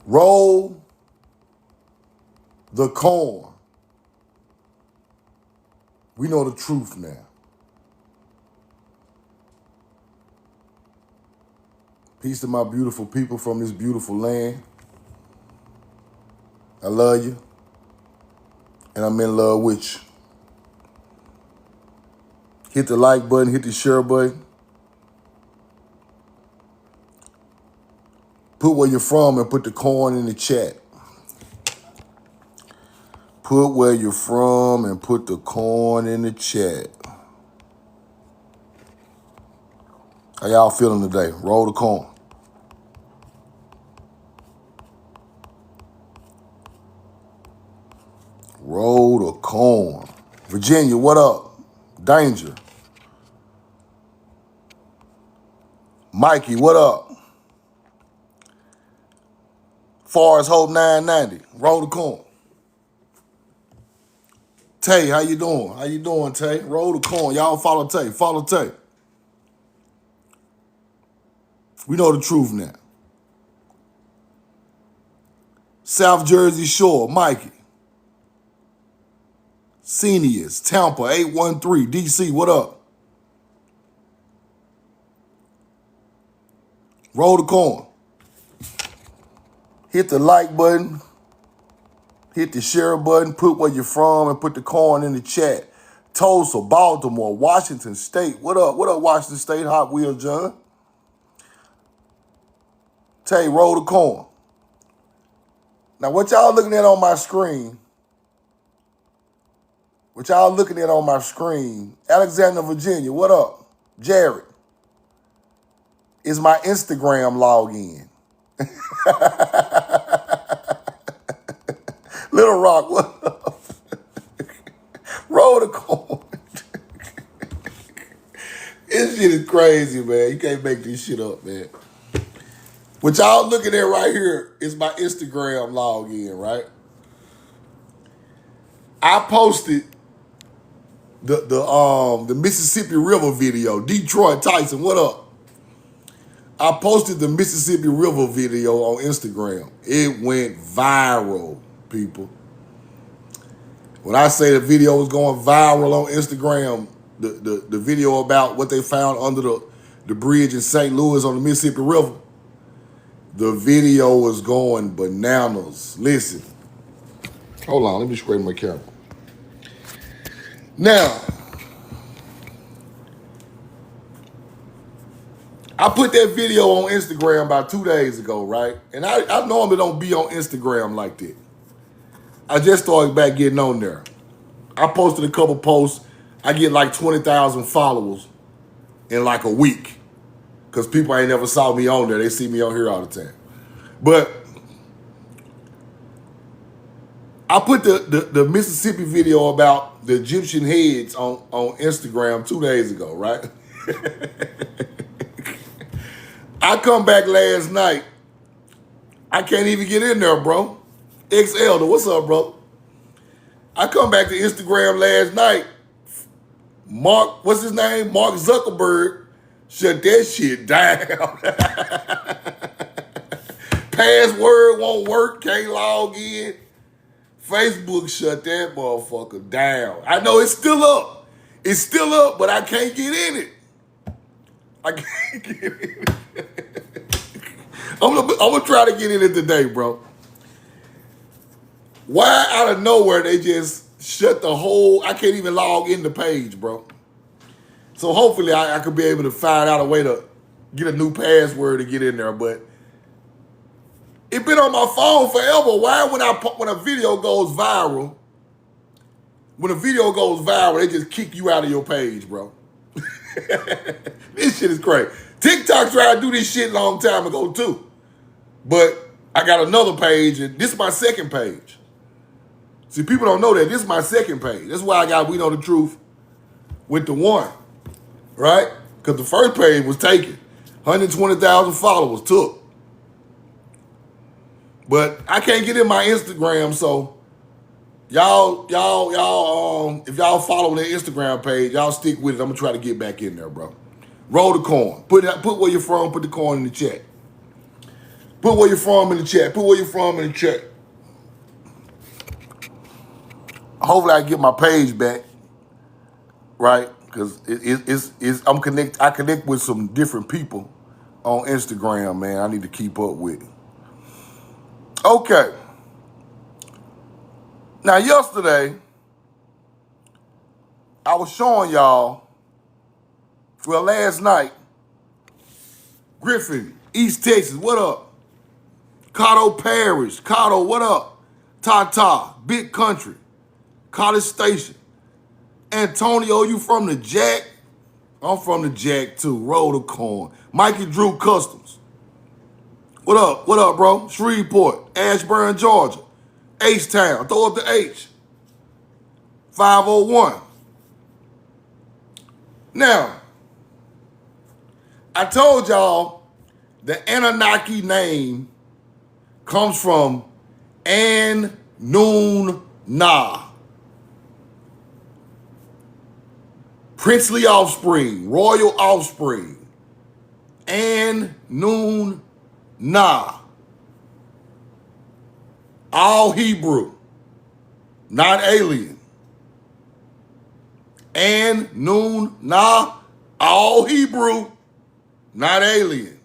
Roll the corn. We know the truth now. Peace to my beautiful people from this beautiful land. I love you, and I'm in love with you. Hit the like button, hit the share button. Put where you're from and put the corn in the chat. Put where you're from and put the corn in the chat. How y'all feeling today? Roll the corn. Roll the corn. Virginia, what up? Danger. Mikey, what up? Forrest Hope 990. Roll the corn. Tay, how you doing? How you doing, Tay? Roll the corn. Y'all follow Tay. Follow Tay. We know the truth now. South Jersey Shore, Mikey. Seniors, Tampa, 813. DC, what up? Roll the corn. Hit the like button. Hit the share button. Put where you're from and put the corn in the chat. Tulsa, Baltimore, Washington State. What up? What up, Washington State? Hot Wheel John. Tay, roll the corn. Now, what y'all looking at on my screen? Alexander, Virginia, what up? Jared, is my Instagram login. Little Rock, what up? Roll the corn. This shit is crazy, man. You can't make this shit up, man. What y'all looking at right here is my Instagram login, right? I posted the Mississippi River video. Detroit Tyson, what up? I posted the Mississippi River video on Instagram. It went viral, people. When I say the video was going viral on Instagram, the video about what they found under the bridge in St. Louis on the Mississippi River, the video was going bananas. Listen. Hold on, let me straighten my camera. Now, I put that video on Instagram about 2 days ago, right? And I normally don't be on Instagram like that. I just started back getting on there. I posted a couple posts. I get like 20,000 followers in like a week because people ain't never saw me on there. They see me on here all the time. But I put the Mississippi video about the Egyptian heads on Instagram 2 days ago, right? I come back last night. I can't even get in there, bro. Elder, what's up, bro? I come back to Instagram last night. Mark, what's his name? Mark Zuckerberg shut that shit down. Password won't work, can't log in. Facebook shut that motherfucker down. I know it's still up. It's still up, but I can't get in it. I can't get in it. I'm gonna try to get in it today, bro. Why out of nowhere they just shut the whole, I can't even log in the page, bro. So hopefully I could be able to find out a way to get a new password to get in there, but it's been on my phone forever. Why when a video goes viral, they just kick you out of your page, bro? This shit is crazy. TikTok tried to do this shit a long time ago too. But I got another page, and this is my second page. See, people don't know that. This is my second page. That's why I got We Know the Truth with the one, right? Because the first page was taken. 120,000 followers took. But I can't get in my Instagram, so y'all, if y'all follow the Instagram page, y'all stick with it. I'm gonna try to get back in there, bro. Roll the corn. Put where you're from, put the corn in the chat. Put where you're from in the chat. Put where you're from in the chat. Hopefully I get my page back, right? Because I'm I connect with some different people on Instagram, man. I need to keep up with it. Okay. Now yesterday, I was showing y'all, well, last night, Griffin, East Texas, what up? Cotto Parish, Cotto, what up? Tata, Big Country, College Station. Antonio, you from the Jack? I'm from the Jack too. Roll the corn. Mikey Drew Customs. What up? What up, bro? Shreveport, Ashburn, Georgia. H-Town. Throw up the H. 501. Now, I told y'all the Anunnaki name comes from An-Nun-Na. Princely offspring, royal offspring. An-Nun-Na. All Hebrew, not alien. An-Nun-Na, all Hebrew, not alien.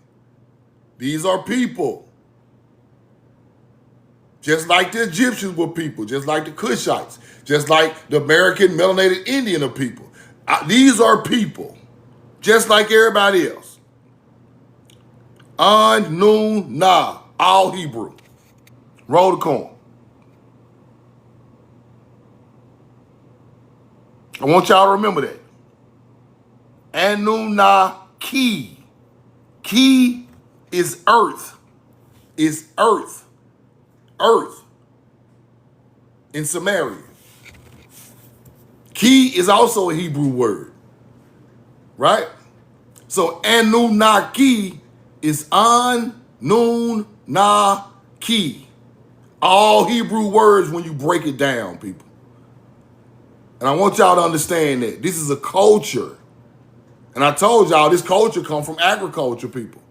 These are people. Just like the Egyptians were people, just like the Cushites, just like the American melanated Indian are people. These are people, just like everybody else. An-Nun-Na, all Hebrew. Roll the corn. I want y'all to remember that. Anunnaki. Ki is earth. Is earth. Earth. In Sumerian. Ki is also a Hebrew word. Right? So Anunnaki is An-Nun-Na-Ki. All Hebrew words when you break it down, people. And I want y'all to understand that this is a culture. And I told y'all this culture comes from agriculture, people.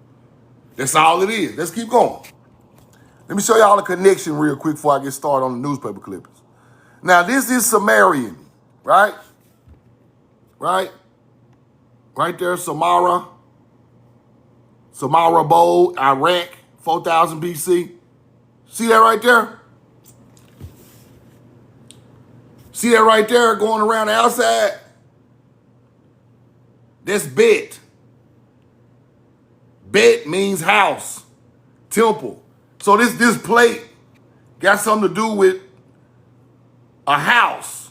That's all it is. Let's keep going. Let me show y'all the connection real quick before I get started on the newspaper clippings. Now, this is Sumerian, right? Right? Right there, Samarra. Samarra Bowl, Iraq, 4000 BC. See that right there? See that right there going around the outside? That's Bet. Bet means house, temple. So this plate got something to do with a house.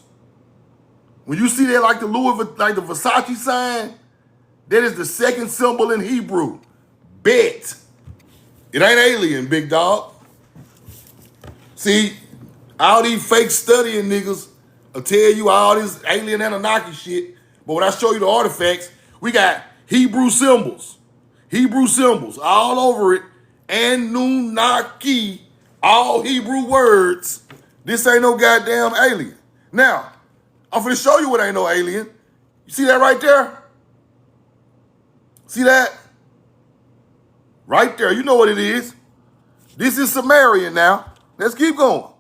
When you see that like the like the Versace sign, that is the second symbol in Hebrew. Bet. It ain't alien, big dog. See, all these fake studying niggas will tell you all this alien Anunnaki shit. But when I show you the artifacts, we got Hebrew symbols. Hebrew symbols all over it. Anunnaki, all Hebrew words. This ain't no goddamn alien. Now, I'm finna show you what ain't no alien. You see that right there? See that? Right there. You know what it is. This is Sumerian now. Let's keep going.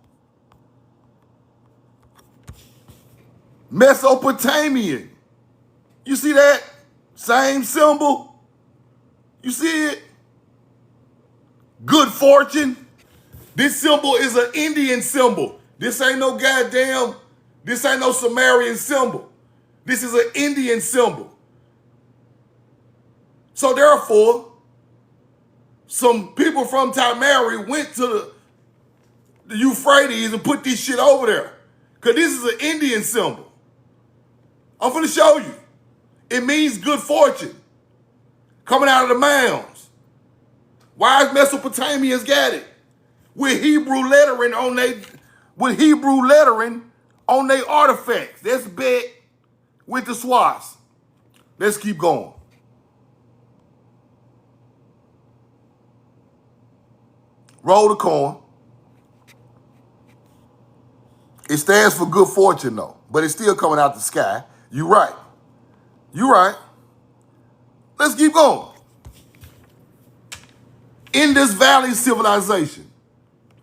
Mesopotamian. You see that? Same symbol. You see it? Good fortune. This symbol is an Indian symbol. This ain't no Sumerian symbol. This is an Indian symbol. So therefore, some people from Tamari went to the Euphrates and put this shit over there. Because this is an Indian symbol. I'm finna show you. It means good fortune. Coming out of the mounds. Wise Mesopotamians got it. With Hebrew lettering on their artifacts. That's Bet with the swaths. Let's keep going. Roll the corn. It stands for good fortune, though, but it's still coming out the sky. You right. You right. Let's keep going. Indus Valley civilization.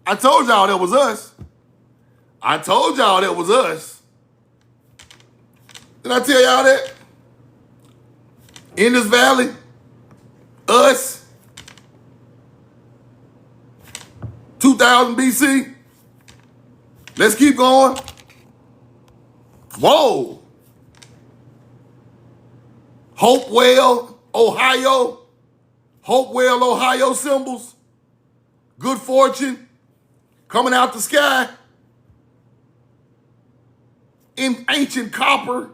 I told y'all that was us. I told y'all that was us. Did I tell y'all that? Indus Valley, us, 2000 BC. Let's keep going. Whoa. Hopewell, Ohio. Hopewell, Ohio symbols. Good fortune coming out the sky. In ancient copper.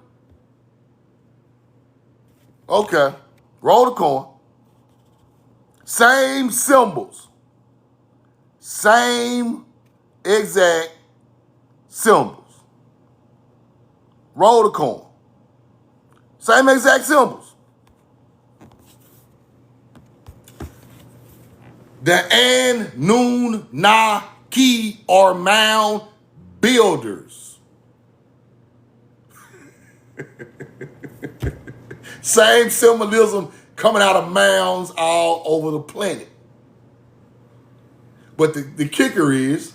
Okay. Roll the coin. Same symbols. Same exact symbols. Roll the coin. Same exact symbols. The Anunnaki are mound builders. Same symbolism coming out of mounds all over the planet. But the kicker is,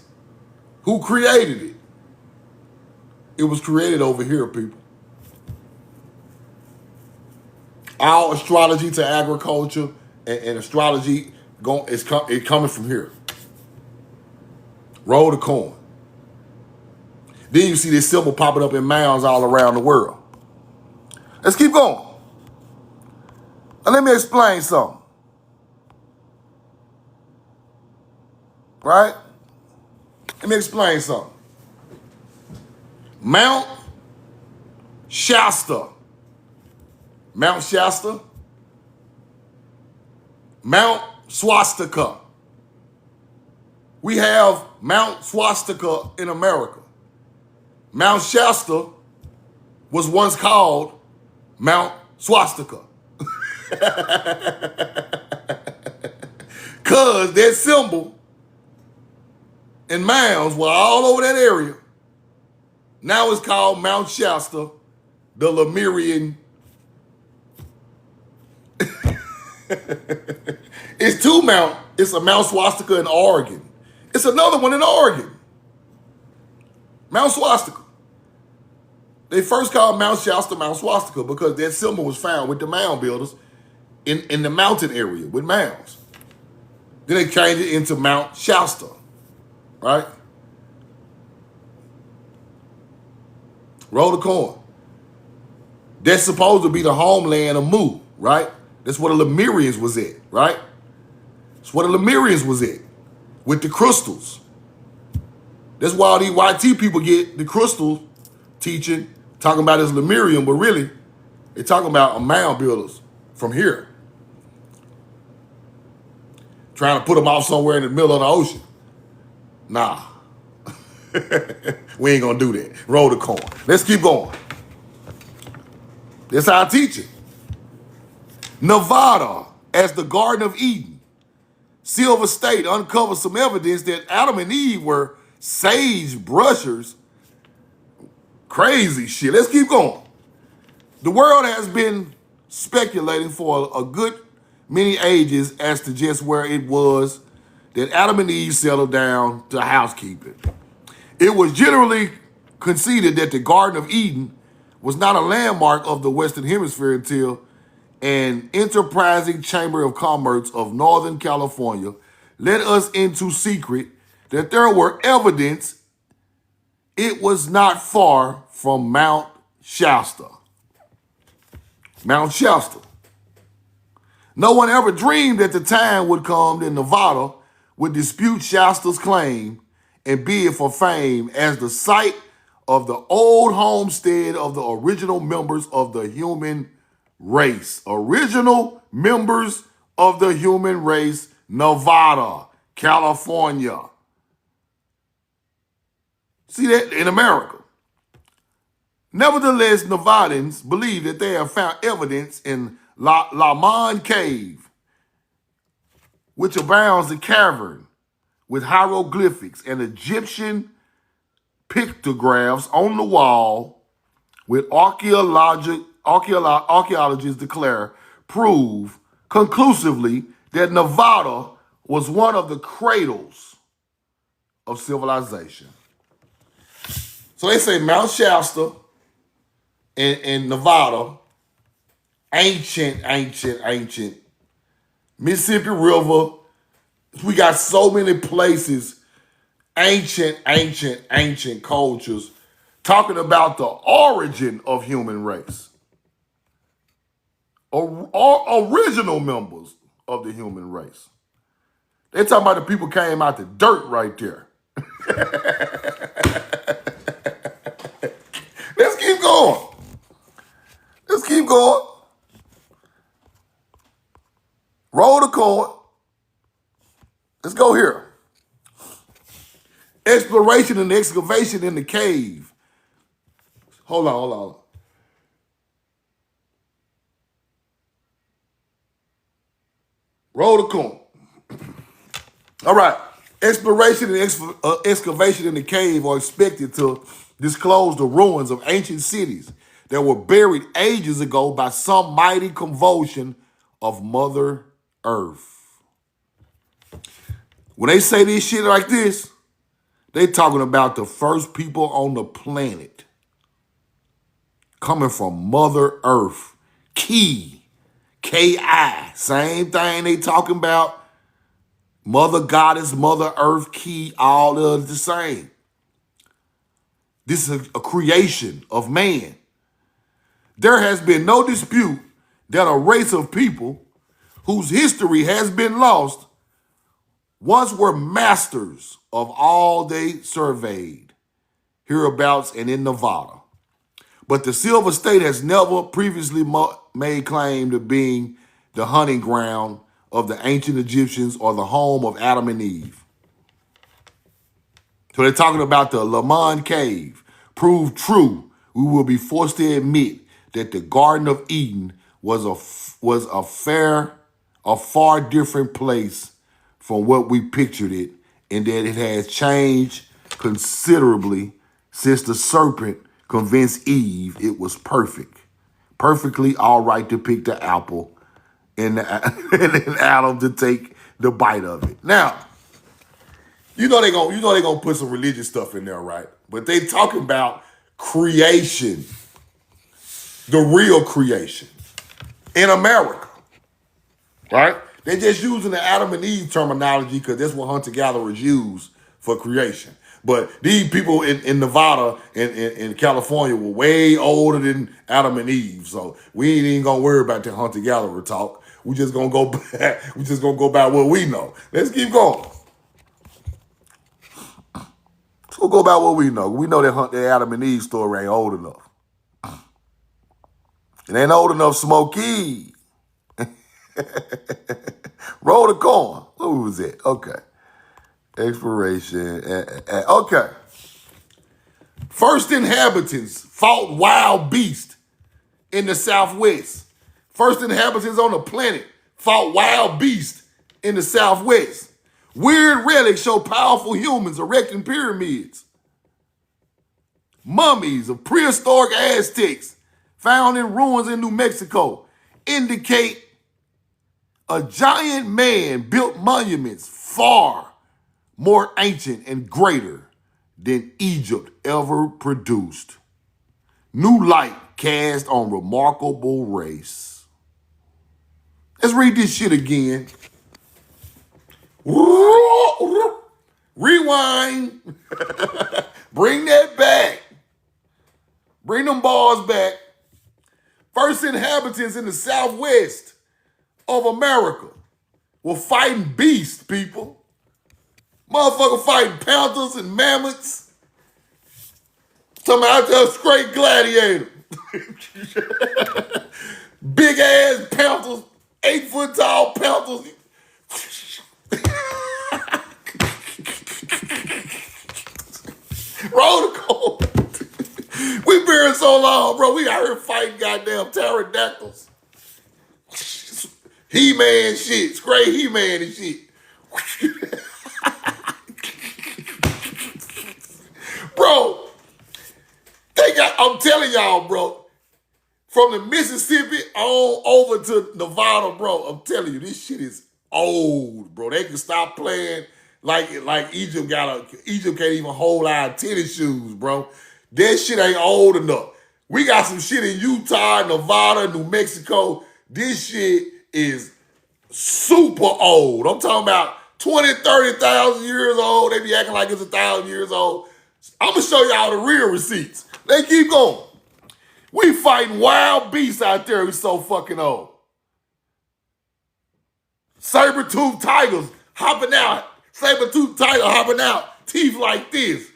who created it? It was created over here, people. Our astrology to agriculture and astrology is coming from here. Roll the coin. Then you see this symbol popping up in mounds all around the world. Let's keep going. Now let me explain something. Right? Let me explain something. Mount Shasta. Mount Shasta. Mount Swastika. We have Mount Swastika in America. Mount Shasta was once called Mount Swastika. Because that symbol and mounds were all over that area. Now it's called Mount Shasta, the Lemurian. It's two Mount. It's a Mount Swastika in Oregon. It's another one in Oregon. Mount Swastika. They first called Mount Shasta Mount Swastika because that symbol was found with the mound builders in the mountain area with mounds. Then they changed it into Mount Shasta, right? Roll the coin. That's supposed to be the homeland of Mu, right? That's where the Lemurians was at, right? That's where the Lemurians was at, with the crystals. That's why all these YT people get the crystal teaching, talking about this Lemurian, but really, they're talking about mound builders from here. Trying to put them off somewhere in the middle of the ocean. Nah. We ain't gonna do that. Roll the coin. Let's keep going. That's how I teach it. Nevada, as the Garden of Eden. Silver State uncovered some evidence that Adam and Eve were sage brushers. Crazy shit. Let's keep going. The world has been speculating for a good many ages as to just where it was that Adam and Eve settled down to housekeeping. It was generally conceded that the Garden of Eden was not a landmark of the Western Hemisphere until an enterprising Chamber of Commerce of Northern California let us into secret that there were evidence it was not far from Mount Shasta. Mount Shasta. No one ever dreamed that the time would come that Nevada would dispute Shasta's claim and bid for fame as the site of the old homestead of the original members of the human race. Original members of the human race, Nevada, California. See that in America. Nevertheless, Nevadans believe that they have found evidence in Lamon Cave, which abounds in cavern with hieroglyphics and Egyptian pictographs on the wall, with archaeologists declare prove conclusively that Nevada was one of the cradles of civilization. So they say Mount Shasta in Nevada, ancient. Mississippi River, we got so many places, ancient cultures, talking about the origin of human race. Or original members of the human race. They're talking about the people came out the dirt right there. Let's keep going. Roll the coin. Let's go here. Exploration and excavation in the cave. Hold on. Roll the coin. All right. Exploration and excavation in the cave are expected to disclose the ruins of ancient cities that were buried ages ago by some mighty convulsion of Mother Earth. When they say this shit like this, they talking about the first people on the planet coming from Mother Earth. K-I. Same thing they talking about. Mother Goddess, Mother Earth, Ki, all of the same. This is a creation of man. There has been no dispute that a race of people whose history has been lost once were masters of all they surveyed, hereabouts and in Nevada. But the Silver State has never previously made claim to being the hunting ground of the ancient Egyptians or the home of Adam and Eve. So they're talking about the Lamon Cave. Proved true, we will be forced to admit that the Garden of Eden was a far different place from what we pictured it, and that it has changed considerably since the serpent convinced Eve it was perfect. Perfectly all right to pick the apple and Adam to take the bite of it. Now, you know they're gonna put some religious stuff in there, right? But they talking about creation, the real creation in America, right? They're just using the Adam and Eve terminology because that's what hunter-gatherers use for creation. But these people in Nevada and in California were way older than Adam and Eve, so we ain't even gonna worry about that hunter-gatherer talk. We just gonna go back. We just gonna go by what we know. Let's keep going. We'll go by what we know. We know that Adam and Eve story ain't old enough. It ain't old enough, Smokey. Roll the coin. Who was it? Okay. Exploration. Okay. First inhabitants fought wild beasts in the Southwest. First inhabitants on the planet fought wild beasts in the Southwest. Weird relics show powerful humans erecting pyramids. Mummies of prehistoric Aztecs found in ruins in New Mexico indicate a giant man built monuments far more ancient and greater than Egypt ever produced. New light cast on remarkable race. Let's read this shit again. Rewind. Bring that back. Bring them bars back. First inhabitants in the Southwest of America were fighting beasts, people. Motherfucker fighting panthers and mammoths. Talking out there straight gladiator. Big ass panthers, 8 foot tall panthers. Roll the coin. We been so long, bro. We out here fighting goddamn pterodactyls. He-Man shit. Straight He-Man and shit. Bro, I'm telling y'all, bro, from the Mississippi on over to Nevada, bro, I'm telling you, this shit is old, bro. They can stop playing like Egypt Egypt can't even hold our tennis shoes, bro. That shit ain't old enough. We got some shit in Utah, Nevada, New Mexico. This shit is super old. I'm talking about 20, 30,000 years old. They be acting like it's 1,000 years old. I'm going to show y'all the real receipts. They keep going. We fighting wild beasts out there who's so fucking old. Saber-toothed tigers hopping out. Saber-toothed tiger hopping out. Teeth like this.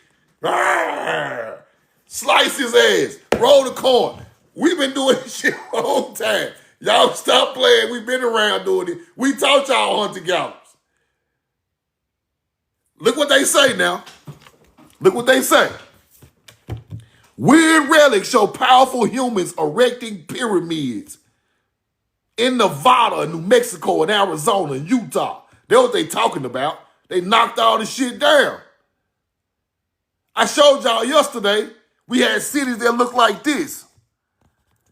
Arrgh. Slice his ass. Roll the corn. We've been doing this shit a long time. Y'all stop playing. We've been around doing it. We taught y'all hunter gallops. Look what they say now. Look what they say. Weird relics show powerful humans erecting pyramids in Nevada, New Mexico, and Arizona, and Utah. That's what they talking about. They knocked all this shit down. I showed y'all yesterday, we had cities that look like this.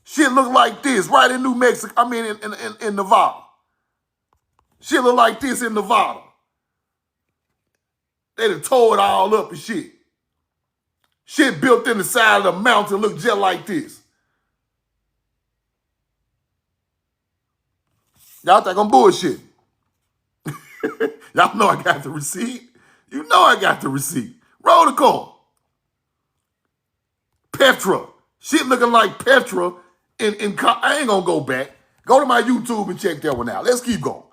Shit look like this right in New Mexico, in Nevada. Shit look like this in Nevada. They done tore it all up and shit. Shit built in the side of the mountain look just like this. Y'all think I'm bullshit. Y'all know I got the receipt. You know I got the receipt. Roll the corn. Petra. Shit looking like Petra. I ain't gonna go back. Go to my YouTube and check that one out. Let's keep going.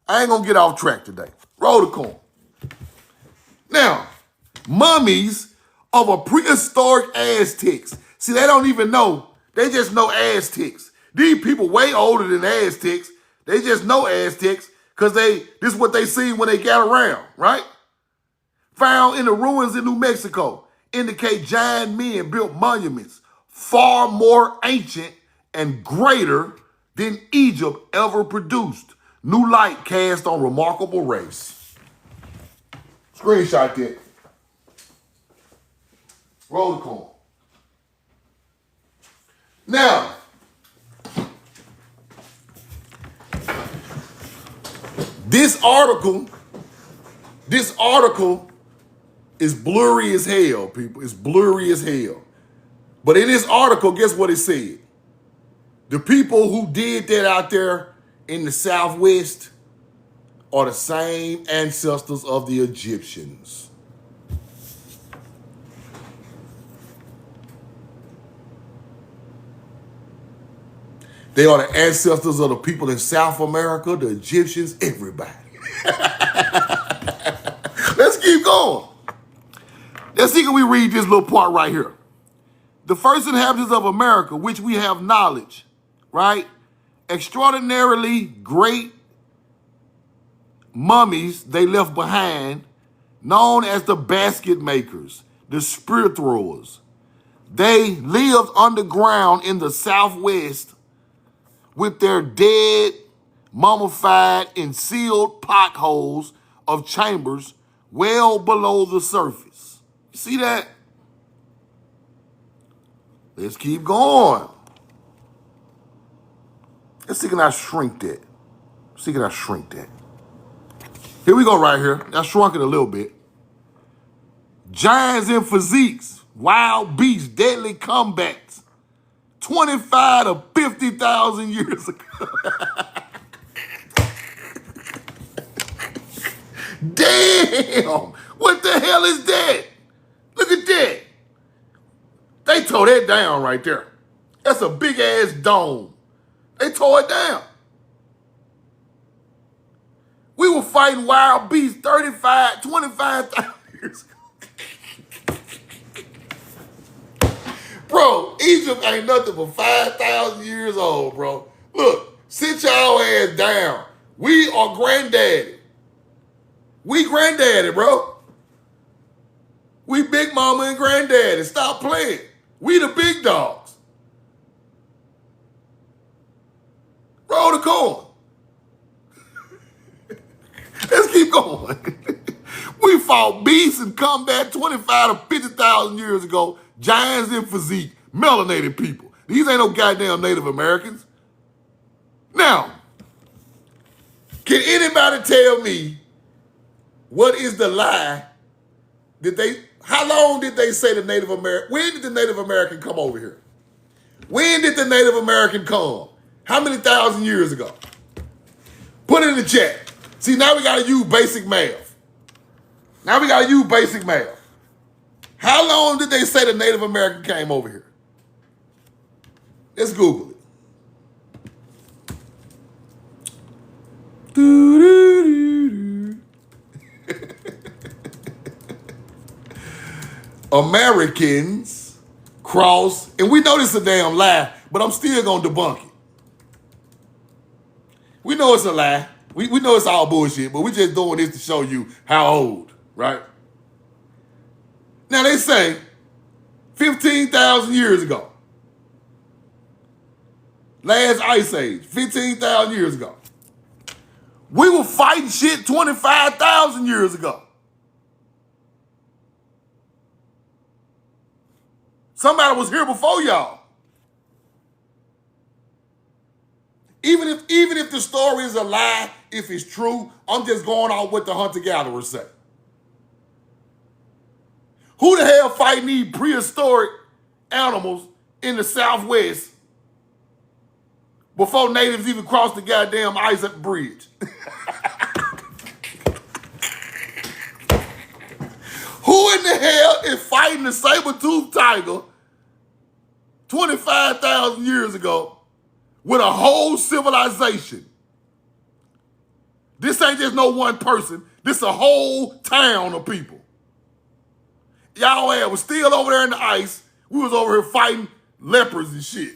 I ain't gonna get off track today. Roll the corn. Now, mummies of a prehistoric Aztecs. See, they don't even know. They just know Aztecs. These people way older than Aztecs. They just know Aztecs because this is what they seen when they got around, right? Found in the ruins in New Mexico indicate giant men built monuments far more ancient and greater than Egypt ever produced. New light cast on remarkable race. Screenshot that. Roll the corn. Now, this article is blurry as hell, people. It's blurry as hell. But in this article, guess what it said? The people who did that out there in the Southwest are the same ancestors of the Egyptians. They are the ancestors of the people in South America, the Egyptians, everybody. Let's keep going. Let's see, can we read this little part right here? The first inhabitants of America, which we have knowledge, right? Extraordinarily great mummies they left behind, known as the basket makers, the spear throwers. They lived underground in the Southwest with their dead, mummified, and sealed potholes of chambers well below the surface. You see that? Let's keep going. Let's see, can I shrink that? See, can I shrink that? Here we go right here. I shrunk it a little bit. Giants in physiques, wild beasts, deadly combats. 25 to 50,000 years ago. Damn! What the hell is that? Look at that. They tore that down right there. That's a big ass dome. They tore it down. We were fighting wild beasts 25,000 years ago. Bro, Egypt ain't nothing but 5,000 years old, bro. Look, sit y'all ass down. We are granddaddy. We granddaddy, bro. We big mama and granddaddy. Stop playing. We the big dogs. Roll the corn. Let's keep going. We fought beasts in combat 25 to 50,000 years ago. Giants in physique, melanated people. These ain't no goddamn Native Americans. Now, Can anybody tell me what is the lie how long did they say the Native American, when did the Native American come over here? When did the Native American come? How many thousand years ago? Put it in the chat. See, now we gotta use basic math. How long did they say the Native American came over here? Let's Google it. Americans cross, and we know this is a damn lie, but I'm still gonna debunk it. We know it's a lie. We know it's all bullshit, but we just doing this to show you how old, right? Now they say 15,000 years ago. Last ice age, 15,000 years ago. We were fighting shit 25,000 years ago. Somebody was here before y'all. Even if the story is a lie, if it's true, I'm just going on what the hunter-gatherers say. Who the hell fighting these prehistoric animals in the Southwest before natives even crossed the goddamn ice at the bridge? Who in the hell is fighting the saber-toothed tiger 25,000 years ago with a whole civilization? This ain't just no one person. This a whole town of people. Y'all ass was still over there in the ice. We was over here fighting lepers and shit.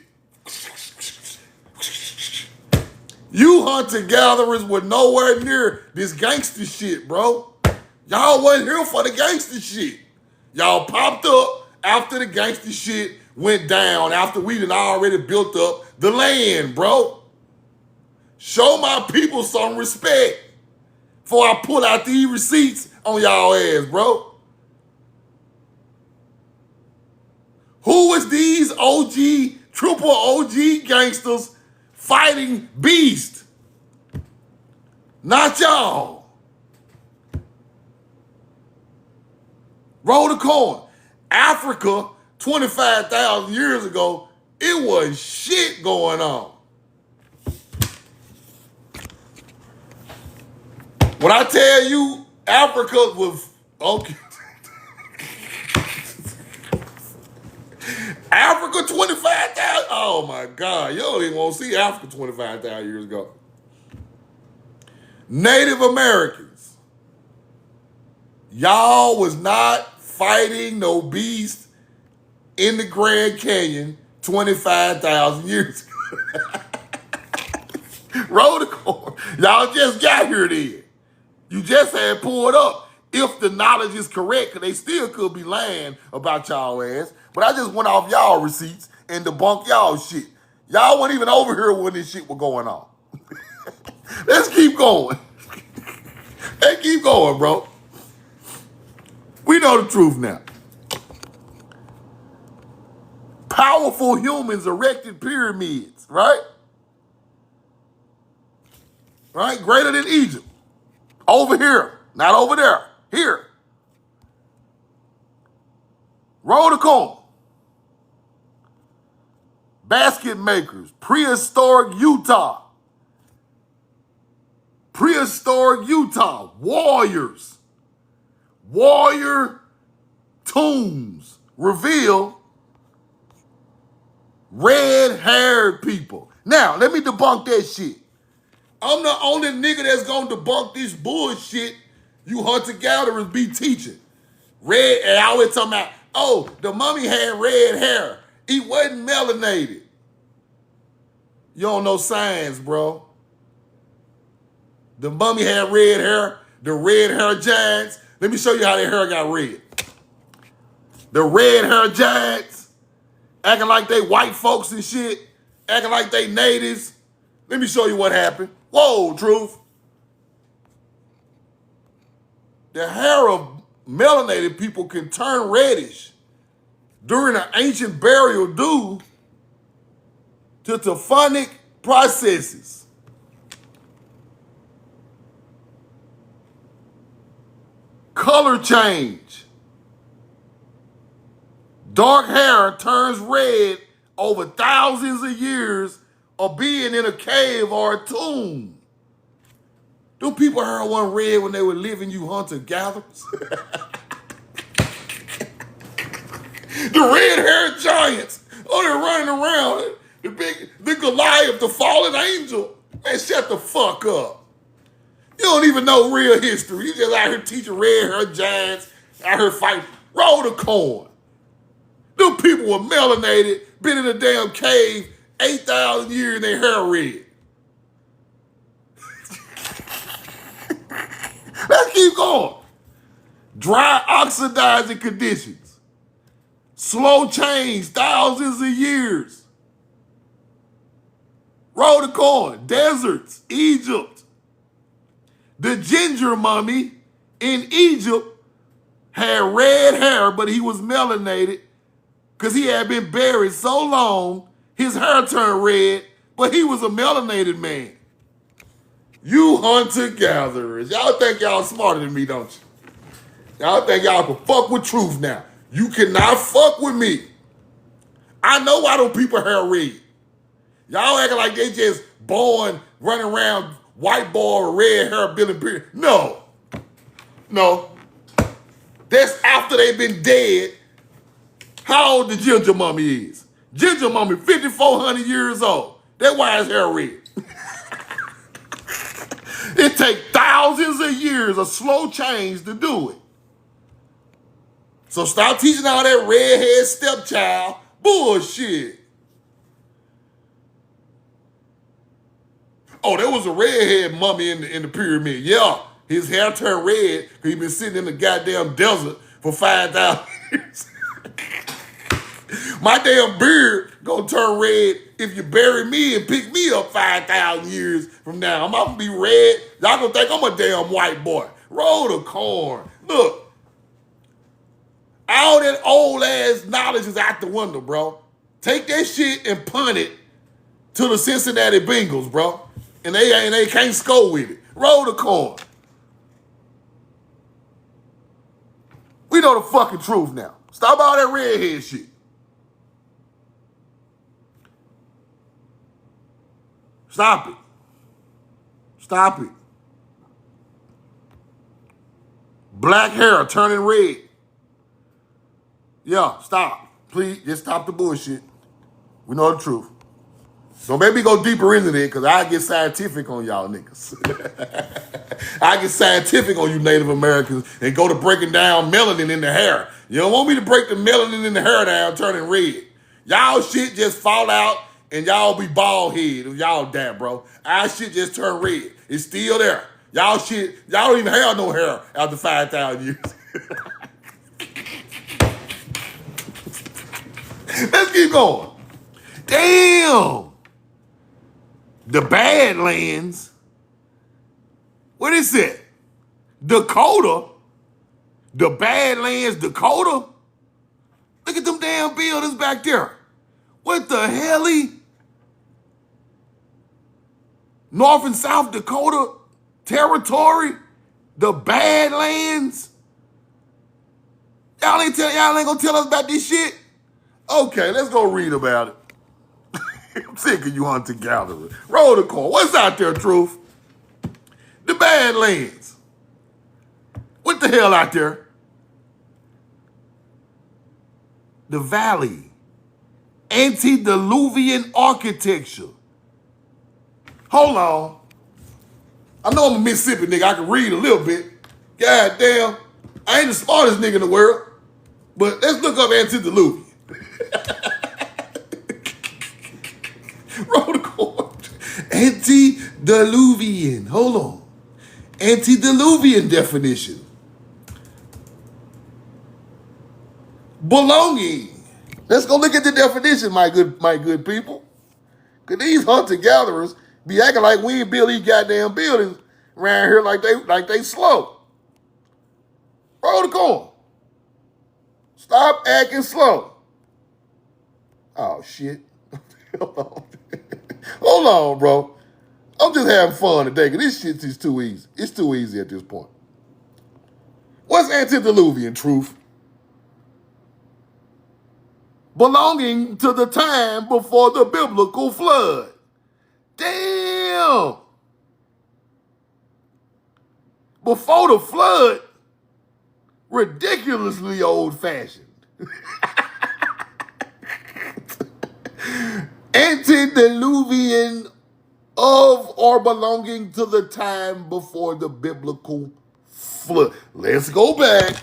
You hunter-gatherers were nowhere near this gangster shit, bro. Y'all wasn't here for the gangster shit. Y'all popped up after the gangster shit went down, after we done already built up the land, bro. Show my people some respect before I pull out these receipts on y'all ass, bro. Who was these OG, triple OG gangsters fighting beast? Not y'all. Roll the coin. Africa, 25,000 years ago, it was shit going on. When I tell you Africa was, okay. Africa 25,000, oh my God, you don't even want to see Africa 25,000 years ago. Native Americans, y'all was not fighting no beast in the Grand Canyon 25,000 years ago. Roll the coin. Y'all just got here then. You just had pulled up. If the knowledge is correct, because they still could be lying about y'all ass. But I just went off y'all receipts and debunked y'all shit. Y'all weren't even over here when this shit was going on. Let's keep going. Let's keep going, bro. We know the truth now. Powerful humans erected pyramids, right? Right? Greater than Egypt. Over here, not over there. Here. Roll the coin. Basket makers, prehistoric Utah. Prehistoric Utah, warriors. Warrior tombs reveal red-haired people. Now, let me debunk that shit. I'm the only nigga that's gonna debunk this bullshit you hunter-gatherers be teaching. Red, and I always talking about, oh, the mummy had red hair. He wasn't melanated. You don't know science, bro. The mummy had red hair. The red hair giants. Let me show you how their hair got red. The red hair giants acting like they white folks and shit, acting like they natives. Let me show you what happened. Whoa, truth. The hair of melanated people can turn reddish during an ancient burial due to tephonic processes. Color change. Dark hair turns red over thousands of years of being in a cave or a tomb. Do people hair wasn't red when they were living, you hunter-gatherers? The red-haired giants. Oh, they're running around. The Goliath, the fallen angel. Man, shut the fuck up. You don't even know real history. You just out here teaching red-haired giants, out here fighting. Roll the corn. Them people were melanated, been in a damn cave 8,000 years and their hair red. Let's keep going. Dry oxidizing conditions. Slow change, thousands of years. Roll the corn. Deserts, Egypt. The ginger mummy in Egypt had red hair, but he was melanated because he had been buried so long, his hair turned red, but he was a melanated man. You hunter-gatherers, y'all think y'all smarter than me, don't you? Y'all think y'all can fuck with truth now. You cannot fuck with me. I know why them people hair red. Y'all acting like they just born, running around, white boy with red hair, Billy Beard. No. That's after they've been dead. How old the ginger mummy is? Ginger mummy, 5,400 years old. That's why his hair red. It takes thousands of years of slow change to do it. So stop teaching all that redhead stepchild bullshit. Oh, there was a redhead mummy in the pyramid. Yeah, his hair turned red because he been sitting in the goddamn desert for 5,000 years. My damn beard gonna turn red if you bury me and pick me up 5,000 years from now. I'm gonna be red. Y'all gonna think I'm a damn white boy. Roll the corn. Look, all that old ass knowledge is out the window, bro. Take that shit and punt it to the Cincinnati Bengals, bro. And they can't score with it. Roll the corn. We know the fucking truth now. Stop all that redhead shit. Stop it. Stop it. Black hair turning red. Yeah, stop. Please, just stop the bullshit. We know the truth. So maybe go deeper into it, because I get scientific on y'all niggas. I get scientific on you Native Americans and go to breaking down melanin in the hair. You don't want me to break the melanin in the hair down turning red. Y'all shit just fall out and y'all be bald head if y'all die, bro. Our shit just turn red. It's still there. Y'all shit, y'all don't even have no hair after 5,000 years. Let's keep going. Damn. The Badlands. What is it? Dakota. The Badlands, Dakota. Look at them damn buildings back there. What the hell? North and South Dakota territory. The Badlands. Y'all ain't gonna tell us about this shit? Okay, let's go read about it. I'm sick of you hunter-gatherers. Roll the corn. What's out there, truth? The Badlands. What the hell out there? The Valley. Antediluvian architecture. Hold on. I know I'm a Mississippi nigga. I can read a little bit. God damn. I ain't the smartest nigga in the world. But let's look up antediluvian. Roll the corn. Antediluvian. Hold on. Antediluvian definition. Belonging. Let's go look at the definition, my good people. Cause these hunter-gatherers be acting like we ain't build these goddamn buildings around here like they slow. Roll the corn. Stop acting slow. Oh shit. Hold on, bro. I'm just having fun today because this shit is too easy. It's too easy at this point. What's antediluvian truth? Belonging to the time before the biblical flood. Damn. Before the flood, ridiculously old-fashioned. Antediluvian of or belonging to the time before the biblical flood. Let's go back.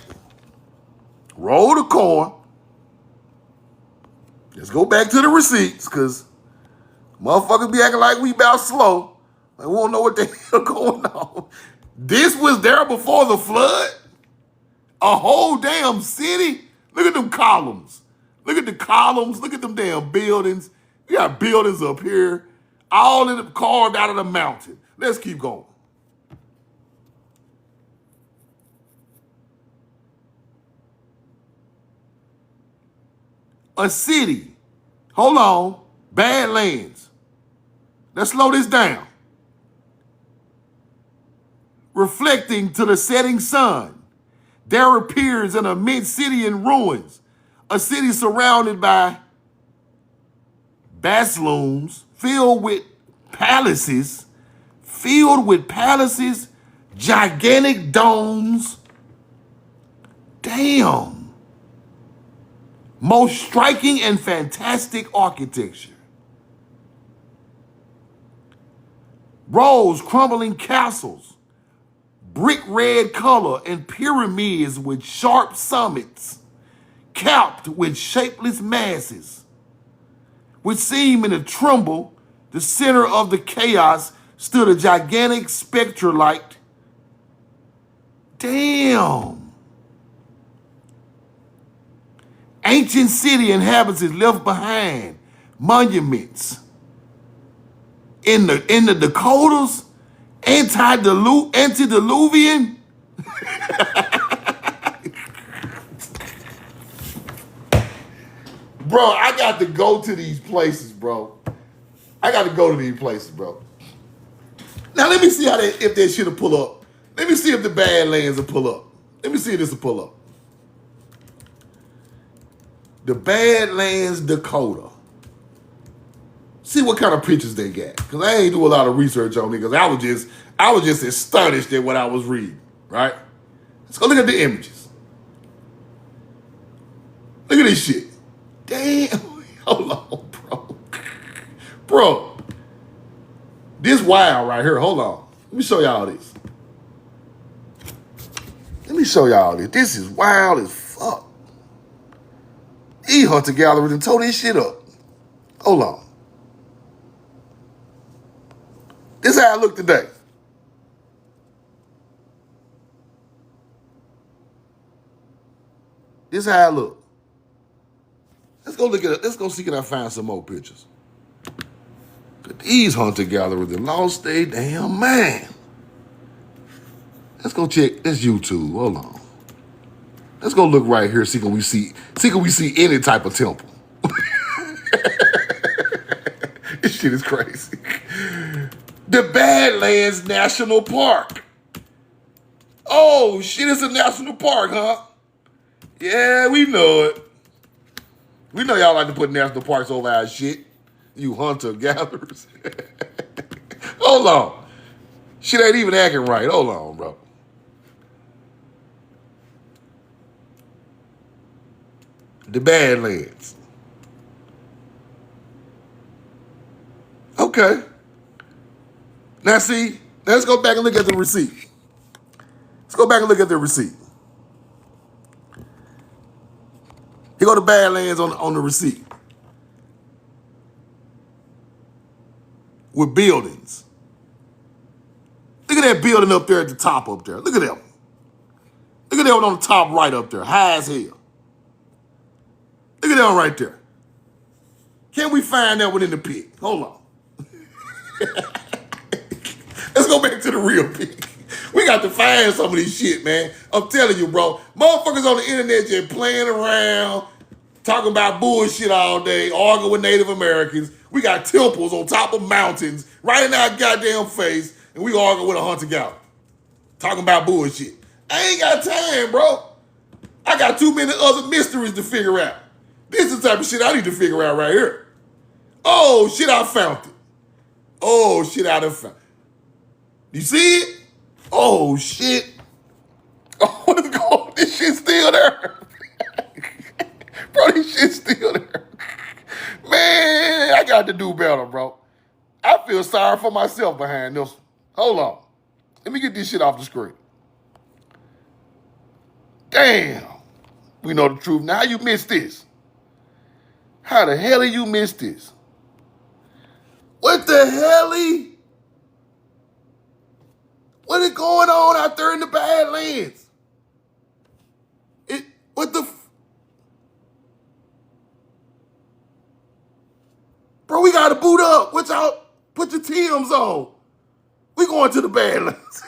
Roll the coin. Let's go back to the receipts, because motherfuckers be acting like we about slow. Like we don't know what the hell going on. This was there before the flood? A whole damn city? Look at them columns. Look at the columns. Look at them damn buildings. We got buildings up here, all in the carved out of the mountain. Let's keep going. A city. Hold on. Badlands. Let's slow this down. Reflecting to the setting sun, there appears an immense city in ruins, a city surrounded by bastions, filled with palaces, gigantic domes. Damn. Most striking and fantastic architecture. Rose crumbling castles, brick red color, and pyramids with sharp summits, capped with shapeless masses, which seem in a tremble. The center of the chaos stood a gigantic spectral light. Damn. Ancient city inhabitants left behind monuments. In the Dakotas, antediluvian. Bro, I got to go to these places, bro. Now let me see if that shit'll pull up. Let me see if the Badlands will pull up. Let me see if this will pull up. The Badlands, Dakota. See what kind of pictures they got. Because I ain't do a lot of research on it, because I was just astonished at what I was reading, right? Let's go look at the images. Look at this shit. Damn. Hold on, bro. Bro. This wild right here. Hold on. Let me show y'all this. This is wild as fuck. E-Hunter Gallery done tore this shit up. Hold on. This is how I look today. This is how I look. Let's go look at it. Let's go see can I find some more pictures. These Hunter Gallery done lost their damn man. Let's go check this YouTube. Hold on. Let's go look right here. See can we see any type of temple. This shit is crazy. The Badlands National Park. Oh shit, it's a national park, huh? Yeah, we know it. We know y'all like to put national parks over our shit. You hunter gatherers. Hold on. Shit ain't even acting right. Hold on, bro. The Badlands. Okay. Now see, let's go back and look at the receipt. Here go the Badlands on the receipt. With buildings. Look at that building up there at the top up there. Look at that one. Look at that one on the top right up there. High as hell. Look at that one right there. Can we find that one in the pig? Hold on. Let's go back to the real pig. We got to find some of this shit, man. I'm telling you, bro. Motherfuckers on the internet just playing around, talking about bullshit all day, arguing with Native Americans. We got temples on top of mountains right in our goddamn face, and we arguing with a hunter-gatherer, talking about bullshit. I ain't got time, bro. I got too many other mysteries to figure out. This is the type of shit I need to figure out right here. Oh, shit, I found it. Oh, shit, I done found it. You see it? Oh, shit. Oh, what is going on? This shit's still there. Bro, this shit's still there. Man, I got to do better, bro. I feel sorry for myself behind this. Hold on. Let me get this shit off the screen. Damn. We know the truth. Now, how you missed this? How the hell you missed this? What the hell? What is going on out there in the Badlands? What the? Bro, we gotta boot up. What y'all? Put your Timbs on. We going to the Badlands.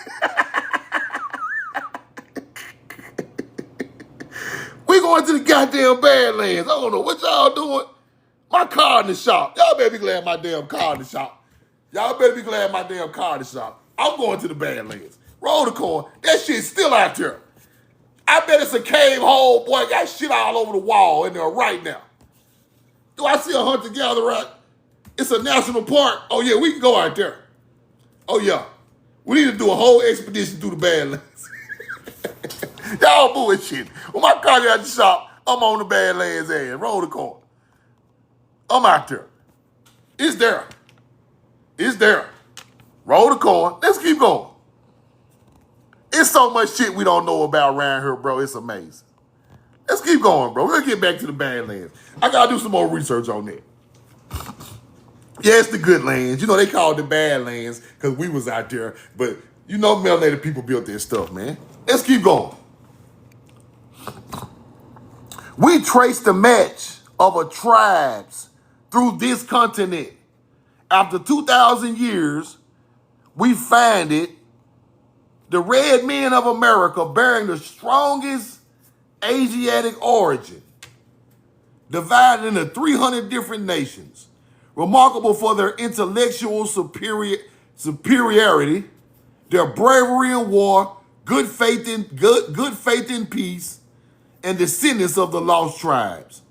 We going to the goddamn Badlands. I don't know what y'all doing. My car in the shop. Y'all better be glad my damn car in the shop. Y'all better be glad my damn car in the shop. I'm going to the Badlands. Roll the corn. That shit's still out there. I bet it's a cave hole, boy. Got shit all over the wall in there right now. Do I see a hunter-gatherer? It's a national park. Oh, yeah, we can go out there. Oh, yeah. We need to do a whole expedition through the Badlands. Y'all bullshit. When my car got the shop, I'm on the Badlands ass. Roll the corn. I'm out there. It's there. It's there. Roll the corn. Let's keep going. It's so much shit we don't know about around here, bro. It's amazing. Let's keep going, bro. We're going to get back to the Badlands. I got to do some more research on that. Yeah, it's the good lands. You know, they call it the Badlands because we was out there. But you know melanated people built their stuff, man. Let's keep going. We trace the match of a tribes through this continent. After 2,000 years, we find it, the red men of America bearing the strongest Asiatic origin, divided into 300 different nations, remarkable for their intellectual superiority, their bravery in war, good faith in peace, and descendants of the lost tribes.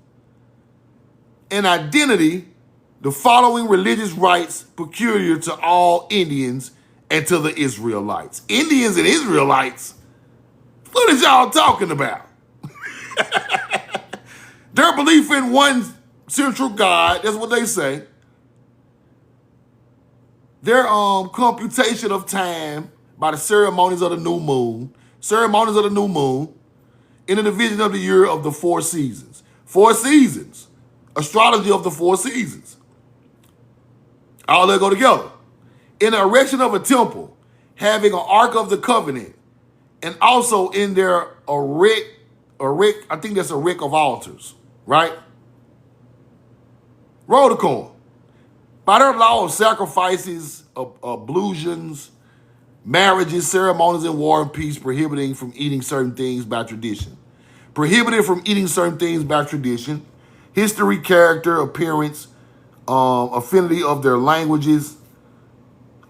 In identity, the following religious rites peculiar to all Indians and to the Israelites. Indians and Israelites? What is y'all talking about? Their belief in one central God, that's what they say. Their computation of time by the ceremonies of the new moon. Ceremonies of the new moon in the division of the year of the 4 seasons. 4 seasons. Astrology of the 4 seasons. All that go together. In the erection of a temple, having an Ark of the Covenant, and also in their I think that's a rick of altars, right? Roll the corn. By their law of sacrifices, ablutions, marriages, ceremonies, and war and peace, prohibiting from eating certain things by tradition. Prohibited from eating certain things by tradition. History, character, appearance, affinity of their languages,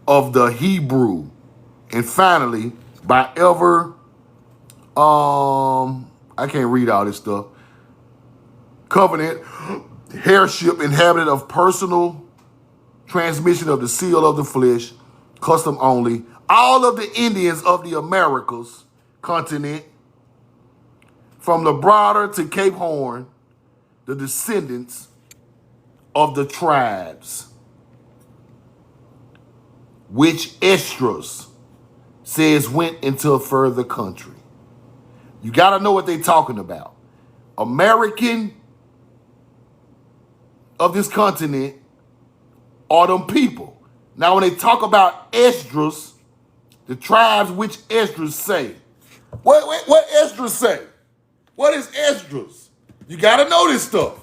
of the Hebrew. And finally, by ever, I can't read all this stuff. Covenant, heirship, inhabitant of personal transmission of the seal of the flesh, custom only. All of the Indians of the Americas continent, from Labrador to Cape Horn, the descendants of the tribes, which Esdras says went into a further country. You got to know what they're talking about. American of this continent are them people. Now, when they talk about Esdras, the tribes which Esdras say, what Esdras say? What is Esdras? You got to know this stuff.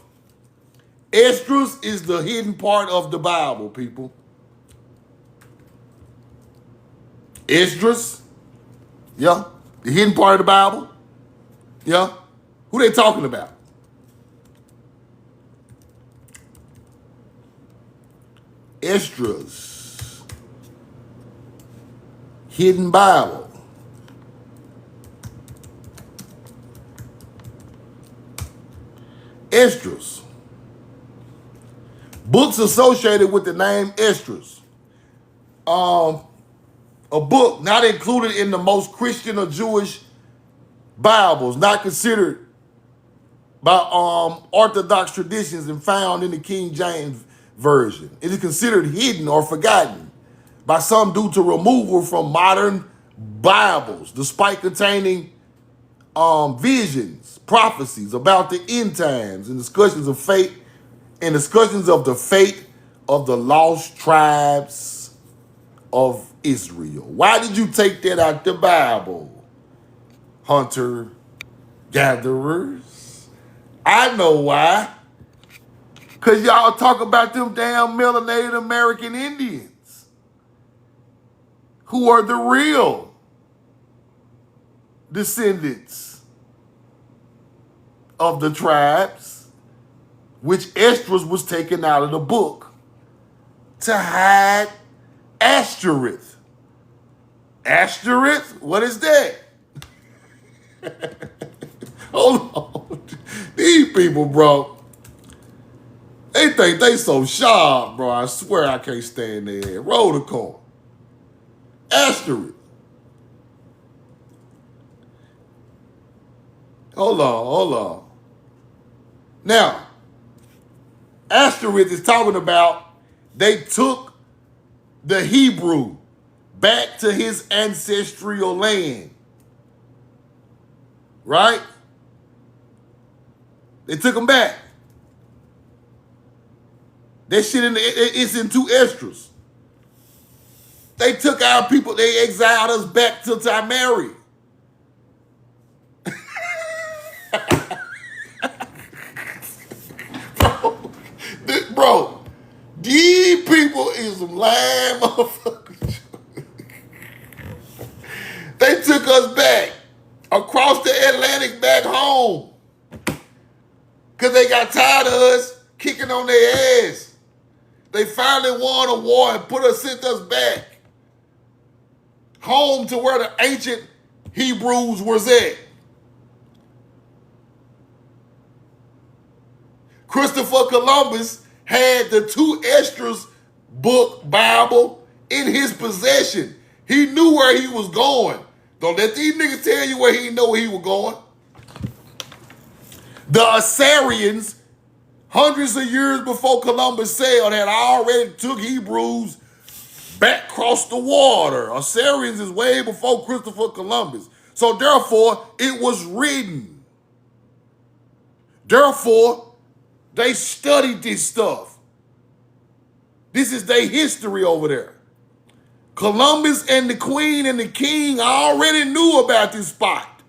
Esdras is the hidden part of the Bible, people. Esdras, yeah, the hidden part of the Bible, yeah. Who they talking about? Esdras, hidden Bible. Esdras. Books associated with the name Esdras. A book not included in the most Christian or Jewish Bibles, not considered by Orthodox traditions and found in the King James Version. It is considered hidden or forgotten by some due to removal from modern Bibles, despite containing visions, prophecies about the end times, and discussions of fate, and discussions of the fate of the lost tribes of Israel. Why did you take that out the Bible, hunter gatherers? I know why. Because y'all talk about them damn melanated American Indians who are the real descendants of the tribes, which Esdras was taken out of the book to hide Ashtoreth. Ashtoreth? What is that? Hold on. These people, bro, they think they so sharp, bro. I swear I can't stand their head. Roll the coin. Ashtoreth. Hold on. Now, Ashtoreth is talking about they took the Hebrew back to his ancestral land. Right? They took him back. That shit it's in two Esdras. They took our people, they exiled us back to Tamari. Bro, these people is some lying motherfuckers. They took us back across the Atlantic back home because they got tired of us kicking on their ass. They finally won a war and sent us back home to where the ancient Hebrews was at. Christopher Columbus had the two Esdras book Bible in his possession. He knew where he was going. Don't let these niggas tell you where he knew he was going. The Assyrians, hundreds of years before Columbus sailed, had already took Hebrews back across the water. Assyrians is way before Christopher Columbus. So therefore, it was written. Therefore, they studied this stuff. This is their history over there. Columbus and the Queen and the King already knew about this spot.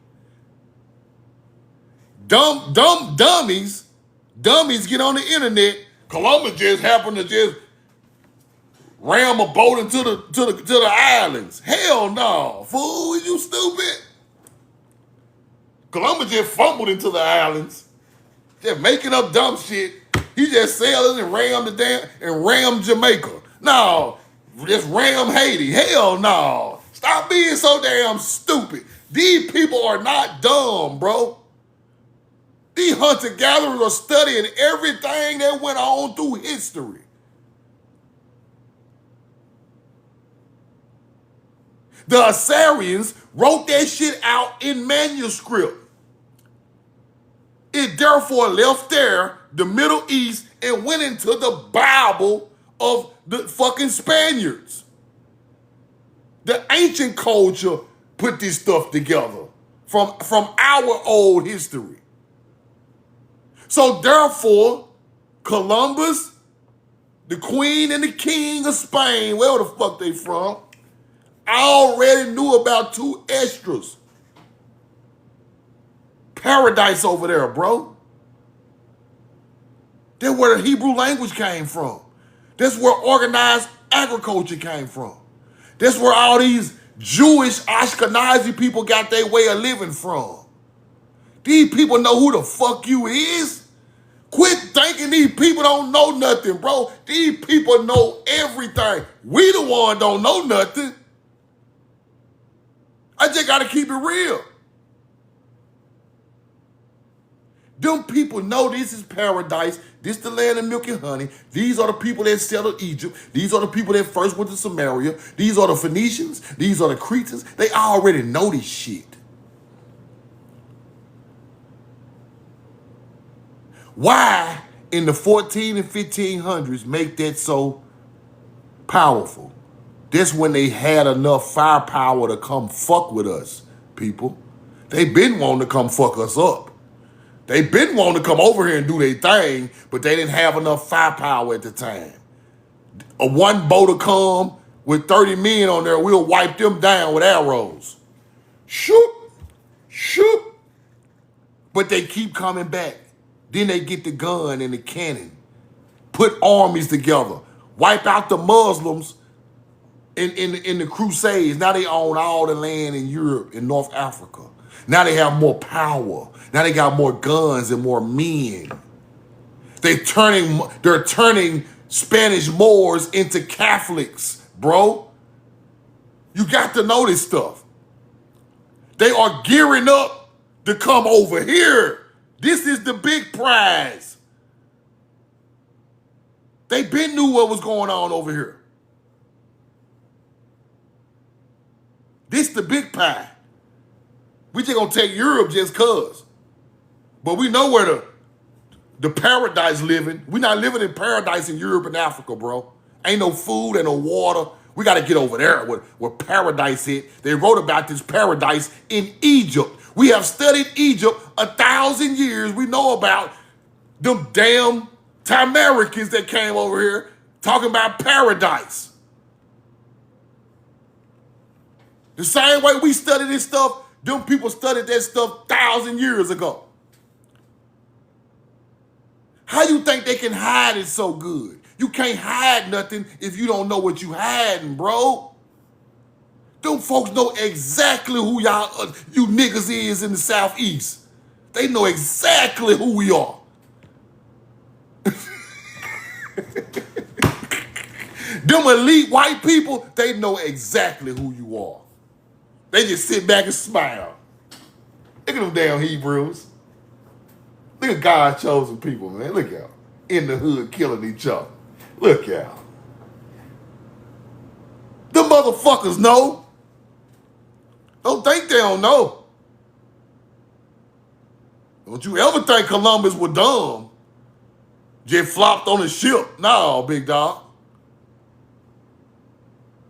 Dummies get on the internet. Columbus just happened to just ram a boat into the islands. Hell no, fool, you stupid. Columbus just fumbled into the islands, just making up dumb shit. He just sailed and rammed Jamaica. No, just ram Haiti. Hell no. Stop being so damn stupid. These people are not dumb, bro. These hunter-gatherers are studying everything that went on through history. The Assyrians wrote that shit out in manuscript. It therefore left there, the Middle East, and went into the Bible of the fucking Spaniards. The ancient culture put this stuff together from our old history. So therefore, Columbus, the Queen and the King of Spain, where the fuck they from, I already knew about two Esdras. Paradise over there, bro. That's where the Hebrew language came from. That's where organized agriculture came from. That's where all these Jewish Ashkenazi people got their way of living from. These people know who the fuck you is. Quit thinking these people don't know nothing, bro. These people know everything. We the one don't know nothing. I just gotta keep it real. Them people know this is paradise. This the land of milk and honey. These are the people that settled Egypt. These are the people that first went to Samaria. These are the Phoenicians. These are the Cretans. They already know this shit. Why in the 14 and 1500s make that so powerful? That's when they had enough firepower to come fuck with us, people. They been wanting to come fuck us up. They been wanting to come over here and do their thing, but they didn't have enough firepower at the time. A one boat will come with 30 men on there, we'll wipe them down with arrows. Shoot, shoot. But they keep coming back. Then they get the gun and the cannon, put armies together, wipe out the Muslims in the Crusades. Now they own all the land in Europe and North Africa. Now they have more power. Now they got more guns and more men. They're turning Spanish Moors into Catholics, bro. You got to know this stuff. They are gearing up to come over here. This is the big prize. They been knew what was going on over here. This the big pie. We just gonna take Europe just cause. But we know where the paradise living. We not living in paradise in Europe and Africa, bro. Ain't no food, ain't no water. We gotta get over there where paradise is. They wrote about this paradise in Egypt. We have studied Egypt 1,000 years. We know about them damn Tamaricans that came over here talking about paradise. The same way we study this stuff, them people studied that stuff 1,000 years ago. How you think they can hide it so good? You can't hide nothing if you don't know what you hiding, bro. Them folks know exactly who y'all, you niggas is in the Southeast. They know exactly who we are. Them elite white people, they know exactly who you are. They just sit back and smile. Look at them damn Hebrews. Look at God's chosen people, man. Look out. In the hood killing each other. Look out. The motherfuckers know. Don't think they don't know. Don't you ever think Columbus was dumb. Just flopped on a ship. No, big dog.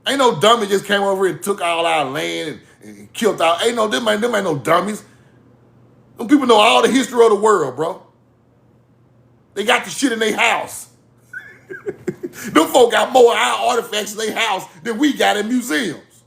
Ain't no dummy just came over and took all our land and killed our. Ain't no, them ain't no dummies. Them people know all the history of the world, bro. They got the shit in their house. Them folk got more our artifacts in their house than we got in museums.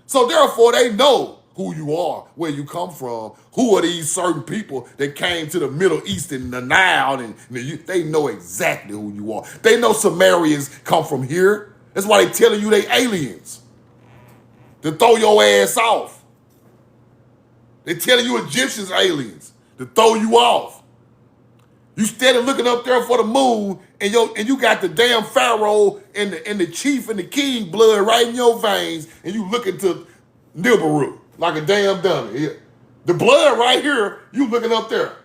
So therefore, they know who you are, where you come from, who are these certain people that came to the Middle East and the Nile, and they know exactly who you are. They know Sumerians come from here. That's why they telling you they aliens. To throw your ass off. They telling you Egyptians aliens. To throw you off. You steady looking up there for the moon, and you got the damn pharaoh and the chief and the king blood right in your veins, and you looking to Nibiru like a damn dummy. The blood right here, you looking up there.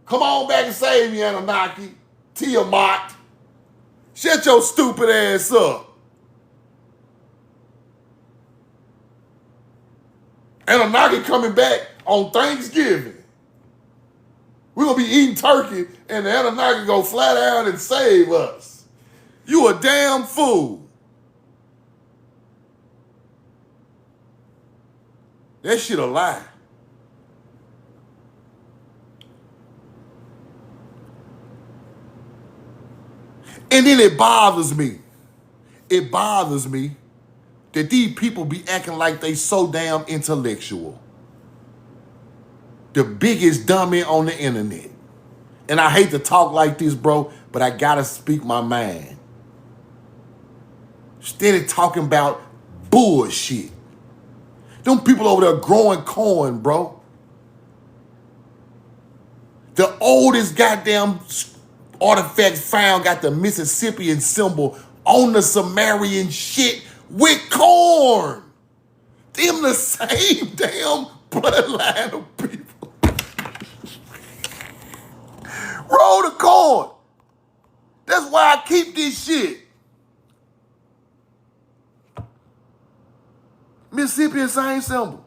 Come on back and save me, Anunnaki, Tiamat. Shut your stupid ass up. Anunnaki coming back on Thanksgiving. We're going to be eating turkey, and the Anunnaki go fly down and save us. You a damn fool. That shit a lie. And then it bothers me. It bothers me that these people be acting like they so damn intellectual. The biggest dummy on the internet. And I hate to talk like this, bro, but I gotta speak my mind. Steady talking about bullshit. Them people over there growing corn, bro. The oldest goddamn artifact found got the Mississippian symbol on the Sumerian shit with corn. Them the same damn bloodline of people. Roll the corn. That's why I keep this shit. Mississippi, same symbol.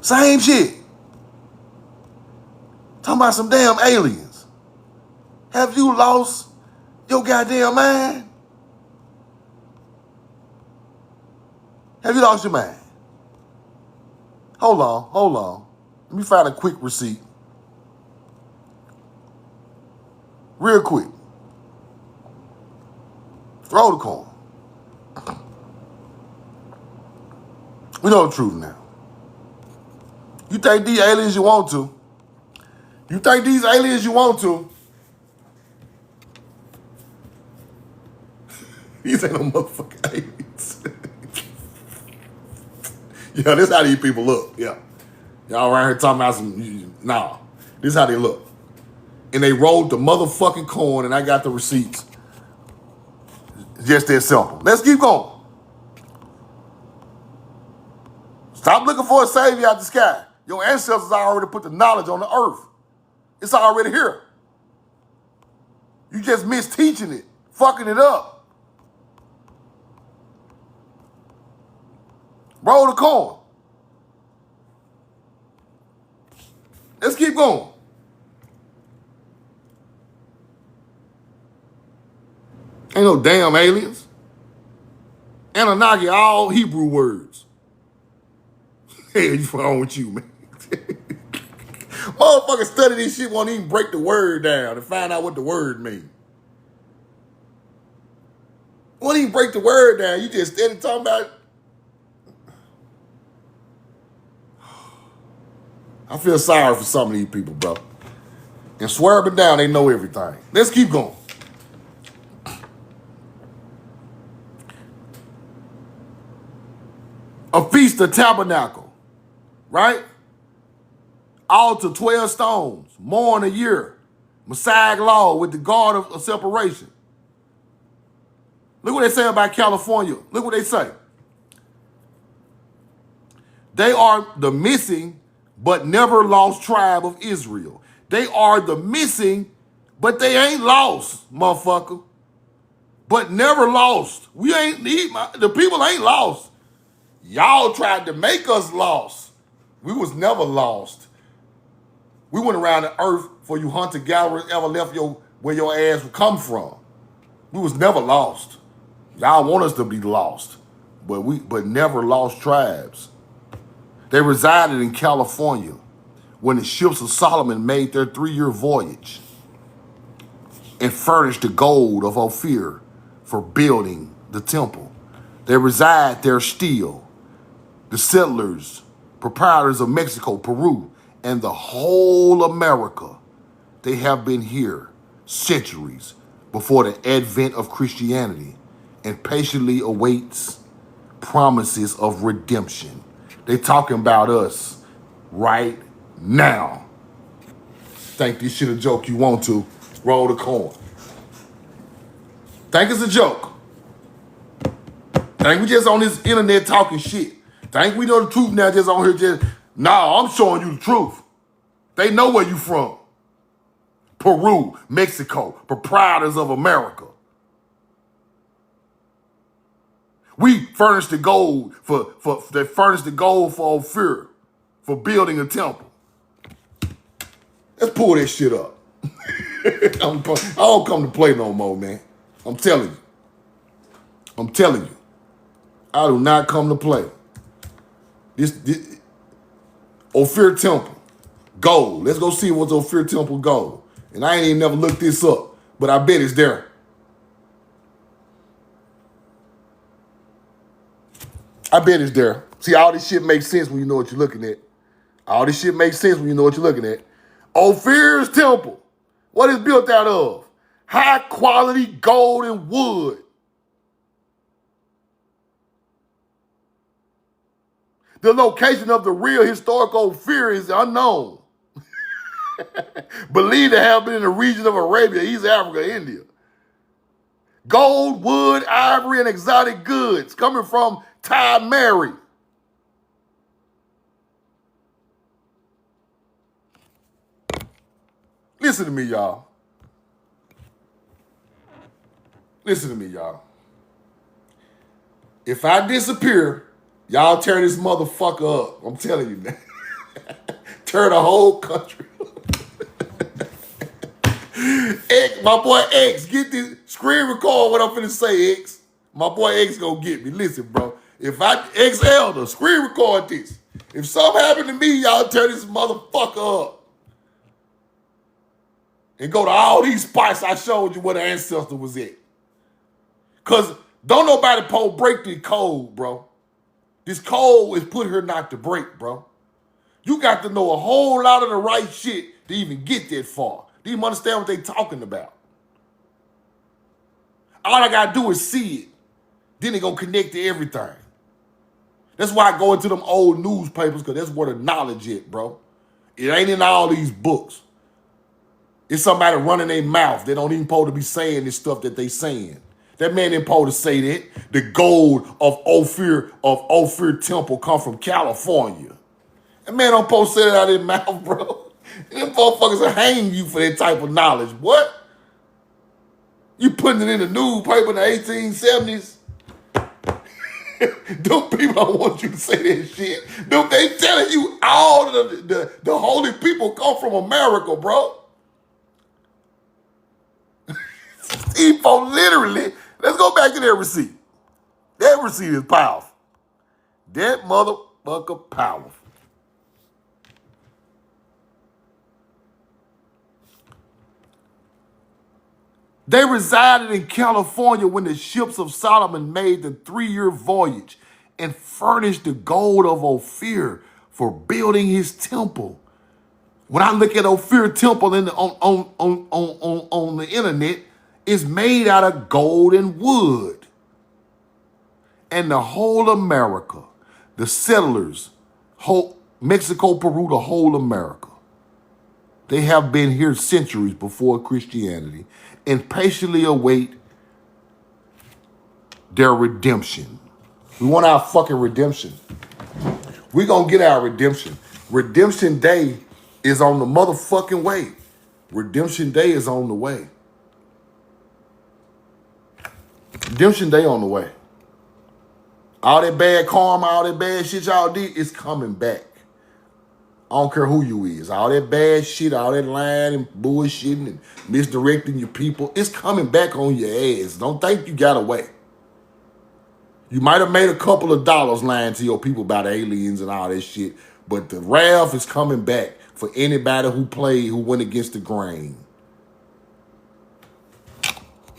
Same shit. Talking about some damn aliens. Have you lost your goddamn mind? Have you lost your mind? Hold on. Let me find a quick receipt. Real quick. Roll the corn. We know the truth now. You think these aliens you want to. You think these aliens you want to. These ain't no motherfucking aliens. Yeah, this how these people look. Yeah. Y'all around here talking about some, nah. This how they look. And they rolled the motherfucking corn and I got the receipts. Just that simple. Let's keep going. Stop looking for a savior out the sky. Your ancestors already put the knowledge on the earth. It's already here. You just misteaching it, fucking it up. Roll the corn. Let's keep going. Ain't no damn aliens. Anunnaki, all Hebrew words. Hey, what's wrong with you, man? Motherfuckers study this shit, won't even break the word down and find out what the word means. Won't even break the word down. You just steady talking about. I feel sorry for some of these people, bro. And swear up and down, they know everything. Let's keep going. A feast of tabernacle, right? Altar 12 stones, mourn a year, Messiah law with the guard of separation. Look what they say about California. Look what they say. They are the missing but never lost tribe of Israel. They are the missing, but they ain't lost, motherfucker. But never lost. The people ain't lost. Y'all tried to make us lost. We was never lost. We went around the earth for you hunter-gatherers ever left where your ass would come from. We was never lost. Y'all want us to be lost, but never lost tribes. They resided in California when the ships of Solomon made their 3-year voyage and furnished the gold of Ophir for building the temple. They reside there still. The settlers, proprietors of Mexico, Peru, and the whole America, they have been here centuries before the advent of Christianity and patiently awaits promises of redemption. They talking about us right now. Think this shit a joke you want to. Roll the corn. Think it's a joke. Think we just on this internet talking shit. Think we know the truth now just on here just, nah, I'm showing you the truth. They know where you from. Peru, Mexico, proprietors of America. We furnished the gold they furnished the gold for Ophir for building a temple. Let's pull that shit up. I don't come to play no more, man. I'm telling you. I do not come to play. This Ophir Temple, gold. Let's go see what's Ophir Temple gold. And I ain't even never looked this up, but I bet it's there. I bet it's there. See, all this shit makes sense when you know what you're looking at. All this shit makes sense when you know what you're looking at. Ophir's Temple. What is built out of? High quality gold and wood. The location of the real historical Ophir is unknown. Believed to have been in the region of Arabia, East Africa, India. Gold, wood, ivory, and exotic goods coming from Thai Mary. Listen to me, y'all. Listen to me, y'all. If I disappear, y'all tear this motherfucker up. I'm telling you, man. Tear the whole country up. X, my boy X, get this screen record what I'm finna say, X. My boy X gonna get me. Listen, bro. If I X Elder, screen record this. If something happened to me, y'all tear this motherfucker up. And go to all these spots I showed you where the ancestor was at. Cause don't nobody break the code, bro. This code is put here not to break, bro. You got to know a whole lot of the right shit to even get that far. Do you understand what they talking about? All I gotta do is see it. Then they gonna connect to everything. That's why I go into them old newspapers, because that's where the knowledge is, bro. It ain't in all these books. It's somebody running their mouth. They don't even supposed to be saying this stuff that they saying. That man ain't supposed to say that. The gold of Ophir Temple come from California. That man don't supposed to say that out of his mouth, bro. Them motherfuckers will hang you for that type of knowledge. What? You putting it in the newspaper in the 1870s? Them people don't want you to say that shit. They telling you all the holy people come from America, bro. These folks literally, let's go back to that receipt. That receipt is powerful. That motherfucker powerful. They resided in California when the ships of Solomon made the 3-year voyage and furnished the gold of Ophir for building his temple. When I look at Ophir Temple on the internet, it's made out of gold and wood. And the whole America, the settlers, whole Mexico, Peru, the whole America, they have been here centuries before Christianity and patiently await their redemption. We want our fucking redemption. We're going to get our redemption. Redemption Day is on the motherfucking way. Redemption Day is on the way. Redemption Day on the way. All that bad karma, all that bad shit y'all did is coming back. I don't care who you is. All that bad shit, all that lying and bullshitting and misdirecting your people, it's coming back on your ass. Don't think you got away. You might have made a couple of dollars lying to your people about aliens and all that shit, but the wrath is coming back for anybody who went against the grain.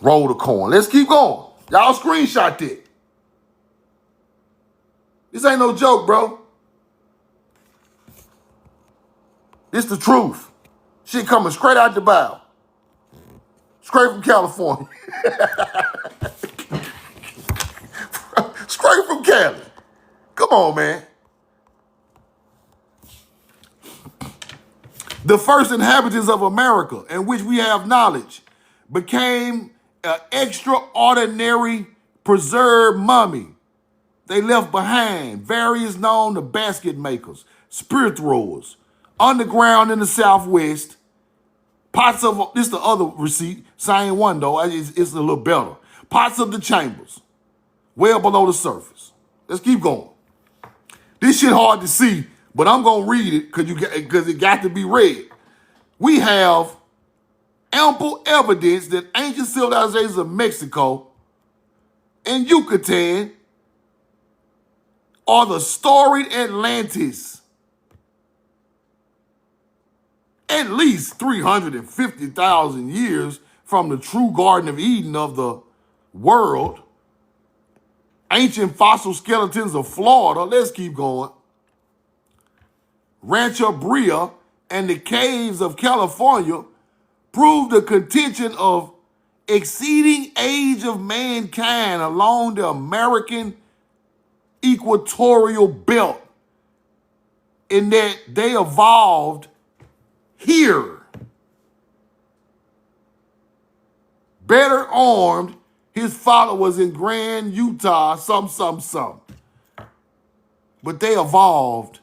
Roll the coin. Let's keep going. Y'all screenshot that. This ain't no joke, bro. This the truth. Shit coming straight out the bow. Straight from California. Straight from Cali. Come on, man. The first inhabitants of America, in which we have knowledge, became an extraordinary preserved mummy. They left behind various known to basket makers, spirit throwers, underground in the Southwest, pots of, this is the other receipt, same one though, it's a little better. Pots of the chambers, well below the surface. Let's keep going. This shit hard to see, but I'm gonna read it because it got to be read. We have ample evidence that ancient civilizations of Mexico and Yucatan are the storied Atlantis. At least 350,000 years from the true Garden of Eden of the world. Ancient fossil skeletons of Florida, let's keep going. Rancho Bria and the caves of California prove the contention of exceeding age of mankind along the American equatorial belt, in that they evolved here. Better armed, his followers in Grand Utah, some. But they evolved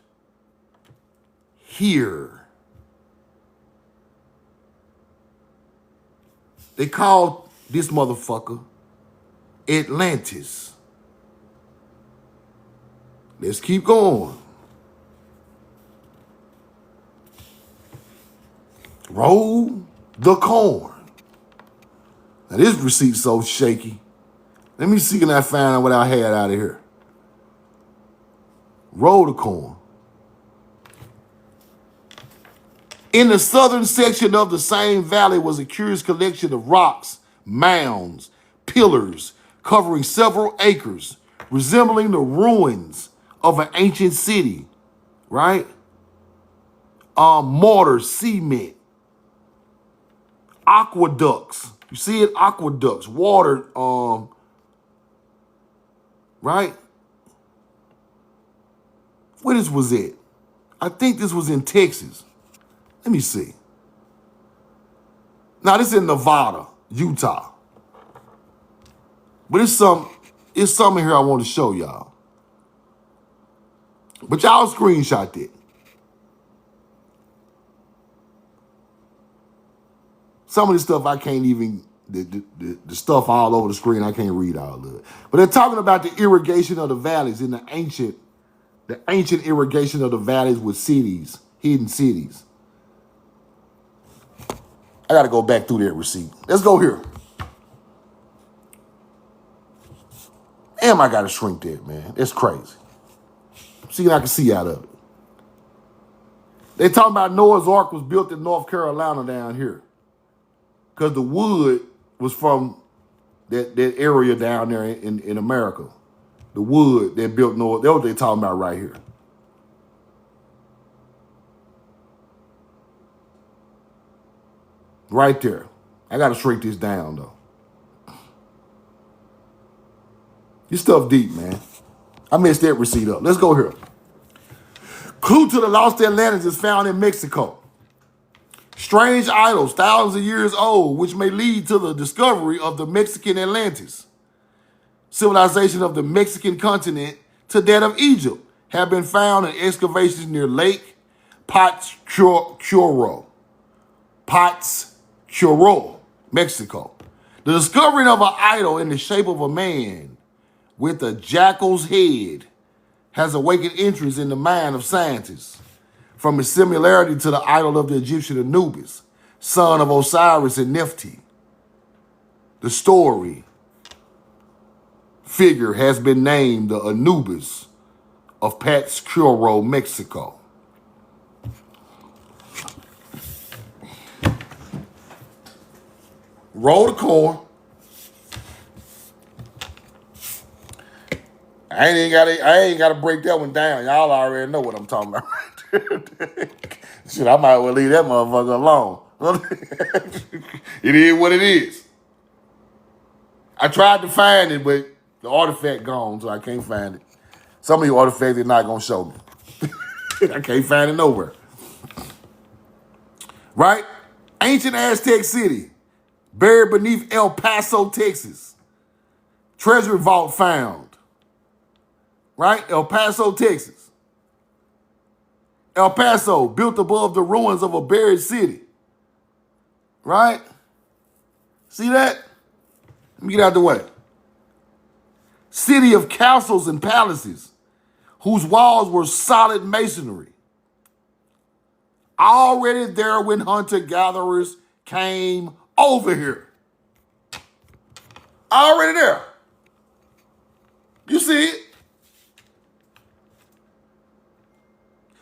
here. They called this motherfucker Atlantis. Let's keep going. Roll the corn. Now this receipt's so shaky. Let me see can I find out what I had out of here. Roll the corn. In the southern section of the same valley was a curious collection of rocks, mounds, pillars, covering several acres, resembling the ruins of an ancient city, right? Mortar, cement, aqueducts. You see it? Aqueducts, water, right? Where this was at? I think this was in Texas. Let me see. Now this is in Nevada, Utah. But it's something here I want to show y'all. But y'all screenshot that. Some of this stuff I can't even, the stuff all over the screen, I can't read all of it. But they're talking about the irrigation of the valleys in the ancient irrigation of the valleys with cities, hidden cities. I got to go back through that receipt. Let's go here. Damn, I got to shrink that, man. It's crazy. See what I can see out of it. They talking about Noah's Ark was built in North Carolina down here. Because the wood was from that area down there in America. The wood that built Noah, that's what they talking about right here. Right there. I got to shrink this down, though. This stuff deep, man. I messed that receipt up. Let's go here. Clue to the lost Atlantis is found in Mexico. Strange idols, thousands of years old, which may lead to the discovery of the Mexican Atlantis. Civilization of the Mexican continent to that of Egypt have been found in excavations near Lake Potscuro, Mexico. The discovery of an idol in the shape of a man with a jackal's head has awakened interest in the mind of scientists from its similarity to the idol of the Egyptian Anubis, son of Osiris and Nephti. The story figure has been named the Anubis of Potscuro, Mexico. Roll the corn. I ain't gotta break that one down. Y'all already know what I'm talking about. Shit, I might well leave that motherfucker alone. It is what it is. I tried to find it, but the artifact gone, so I can't find it. Some of the artifacts they're not gonna show me. I can't find it nowhere. Right? Ancient Aztec city, buried beneath El Paso, Texas. Treasure vault found. Right? El Paso, Texas. El Paso, built above the ruins of a buried city. Right? See that? Let me get out of the way. City of castles and palaces, whose walls were solid masonry. Already there when hunter-gatherers came over here. Already there. You see it?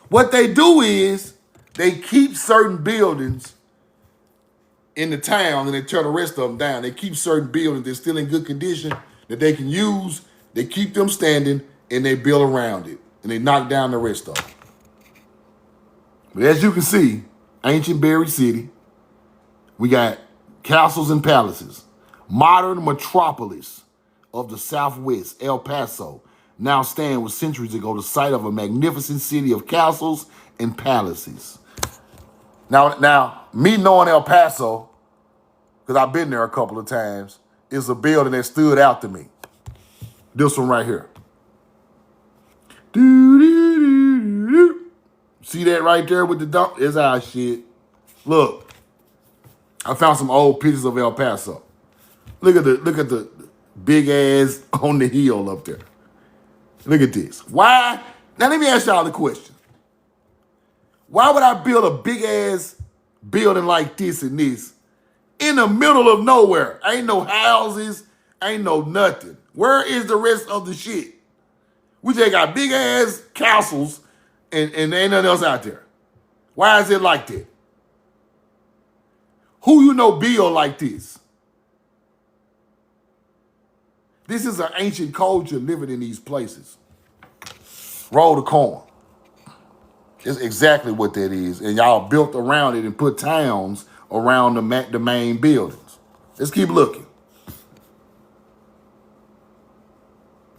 What they do is they keep certain buildings in the town and they tear the rest of them down. They keep certain buildings that's still in good condition that they can use. They keep them standing and they build around it and they knock down the rest of them. But as you can see, ancient buried city, we got castles and palaces, modern metropolis of the Southwest, El Paso, now stand with centuries ago the site of a magnificent city of castles and palaces. Now, me knowing El Paso, because I've been there a couple of times, is a building that stood out to me. This one right here. See that right there with the dump? It's our shit. Look. I found some old pictures of El Paso. Look at the big ass on the hill up there. Look at this. Why? Now let me ask y'all the question. Why would I build a big ass building like this and this in the middle of nowhere? Ain't no houses, ain't no nothing. Where is the rest of the shit? We just got big ass castles and ain't nothing else out there. Why is it like that? Who you know build like this? This is an ancient culture living in these places. Roll the corn. It's exactly what that is. And y'all built around it and put towns around the main buildings. Let's keep looking.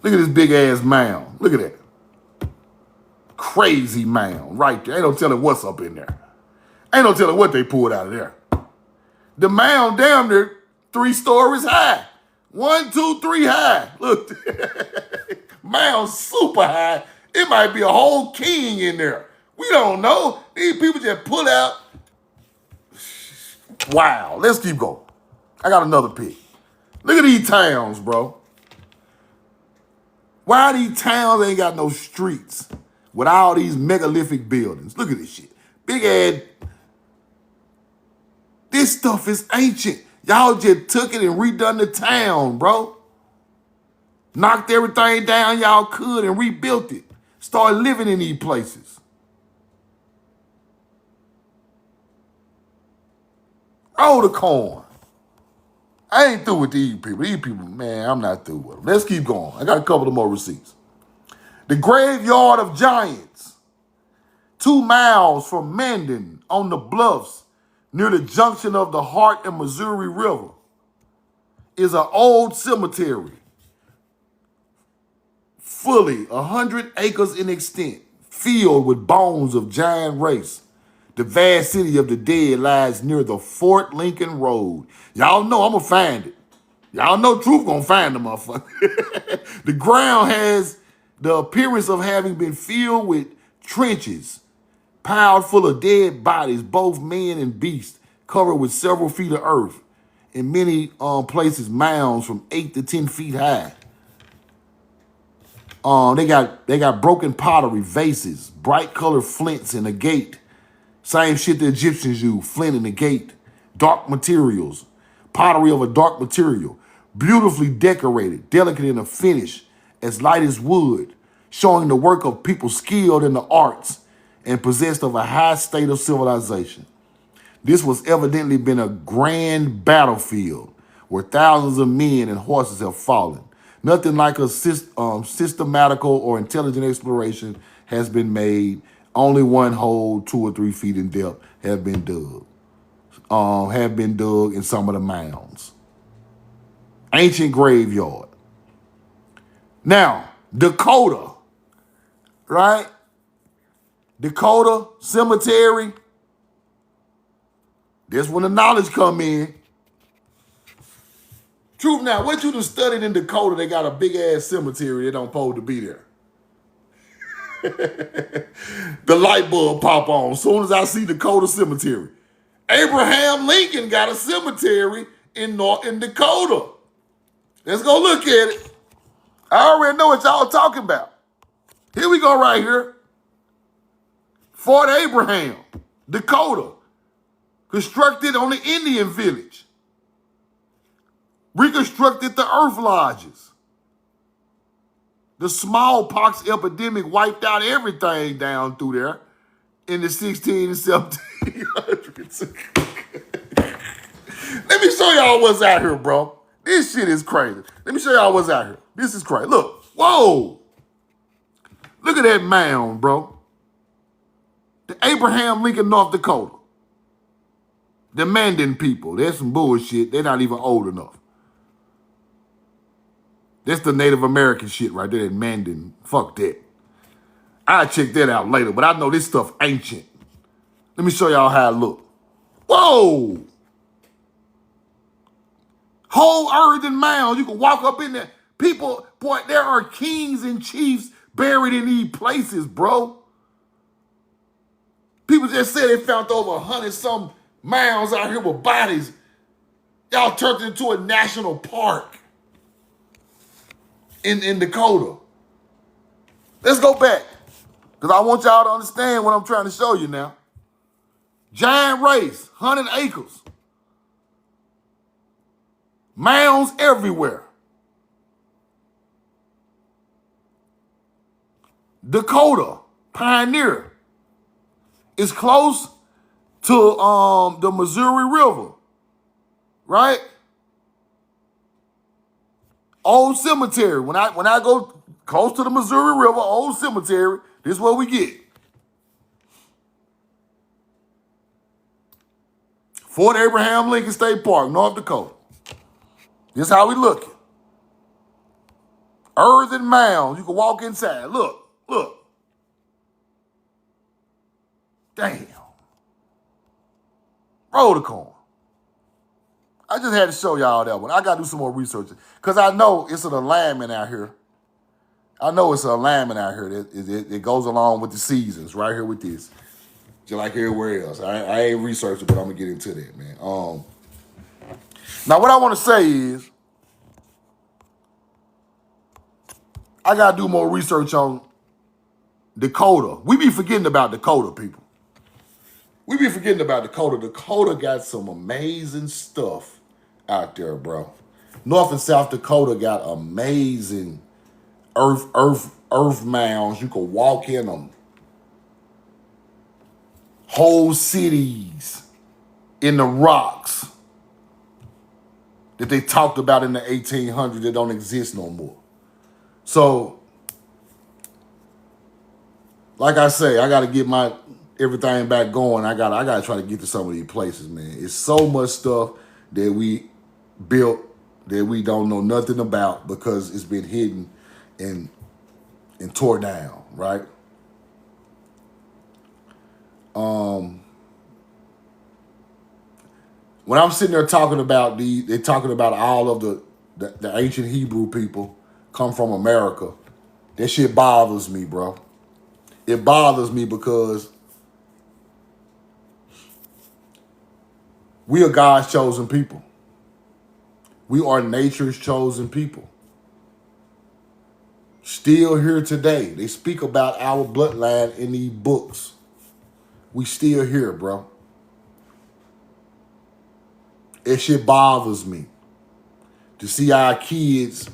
Look at this big ass mound. Look at that. Crazy mound right there. Ain't no telling what's up in there. Ain't no telling what they pulled out of there. The mound damn near 3 stories high. 1, 2, 3 high. Look, mound super high. It might be a whole king in there. We don't know. These people just pull out. Wow, let's keep going. I got another pick. Look at these towns, bro. Why these towns ain't got no streets with all these megalithic buildings? Look at this shit. Big ass. This stuff is ancient. Y'all just took it and redone the town, bro. Knocked everything down y'all could and rebuilt it. Started living in these places. Roll the corn. I ain't through with these people. These people, man, I'm not through with them. Let's keep going. I got a couple of more receipts. The Graveyard of Giants, 2 miles from Mendon on the bluffs near the junction of the Hart and Missouri River, is an old cemetery, fully 100 acres in extent, filled with bones of giant race. The vast city of the dead lies near the Fort Lincoln Road. Y'all know I'm going to find it. Y'all know Truth going to find the motherfucker. The ground has the appearance of having been filled with trenches, piled full of dead bodies, both men and beasts, covered with several feet of earth. In many places, mounds from 8 to 10 feet high. They got broken pottery, vases, bright colored flints in a gate. Same shit the Egyptians used, flint in the gate. Dark materials, pottery of a dark material, beautifully decorated, delicate in a finish, as light as wood, showing the work of people skilled in the arts and possessed of a high state of civilization. This was evidently been a grand battlefield where thousands of men and horses have fallen. Nothing like a systematical or intelligent exploration has been made. Only one hole 2 or 3 feet in depth have been dug. In some of the mounds. Ancient graveyard. Now, Dakota, right? Dakota Cemetery. That's when the knowledge come in. Truth now, what you done studied in Dakota, they got a big ass cemetery that don't supposed to be there. The light bulb pop on as soon as I see Dakota Cemetery. Abraham Lincoln got a cemetery in Dakota. Let's go look at it. I already know what y'all talking about. Here we go right here. Fort Abraham, Dakota. Constructed on the Indian village. Reconstructed the earth lodges. The smallpox epidemic wiped out everything down through there in the 16 and 1700s. Let me show y'all what's out here, bro. This shit is crazy. Let me show y'all what's out here. This is crazy. Look. Whoa. Look at that mound, bro. The Abraham Lincoln, North Dakota. The Mandan people. That's some bullshit. They're not even old enough. That's the Native American shit right there, that Mandan. Fuck that. I'll check that out later, but I know this stuff ancient. Let me show y'all how it look. Whoa! Whole earthen mound. You can walk up in there. People, boy, there are kings and chiefs buried in these places, bro. People just said they found over 100-some mounds out here with bodies. Y'all turned it into a national park in Dakota. Let's go back, because I want y'all to understand what I'm trying to show you now. Giant race, 100 acres. Mounds everywhere. Dakota, Pioneer, is close to the Missouri River, right? Old Cemetery. When I go close to the Missouri River, Old Cemetery, this is what we get. Fort Abraham Lincoln State Park, North Dakota. This is how we looking. Earthen mounds. You can walk inside. Look. Damn. Roll the corn. I just had to show y'all that one. I got to do some more research, because I know it's an alignment out here. It goes along with the seasons right here with this. Just like everywhere else. I ain't researching, but I'm going to get into that, man. Now, what I want to say is, I got to do more research on Dakota. We be forgetting about Dakota, people. We be forgetting about Dakota. Dakota got some amazing stuff out there, bro. North and South Dakota got amazing earth mounds. You can walk in them. Whole cities in the rocks that they talked about in the 1800s that don't exist no more. So, like I say, I got to get my everything back going. I got to try to get to some of these places, man. It's so much stuff that we built that we don't know nothing about because it's been hidden and tore down, right? When I'm sitting there talking about they're talking about all of the ancient Hebrew people come from America. That shit bothers me, bro. It bothers me because we are God's chosen people. We are nature's chosen people. Still here today. They speak about our bloodline in these books. We still here, bro. It shit bothers me to see our kids.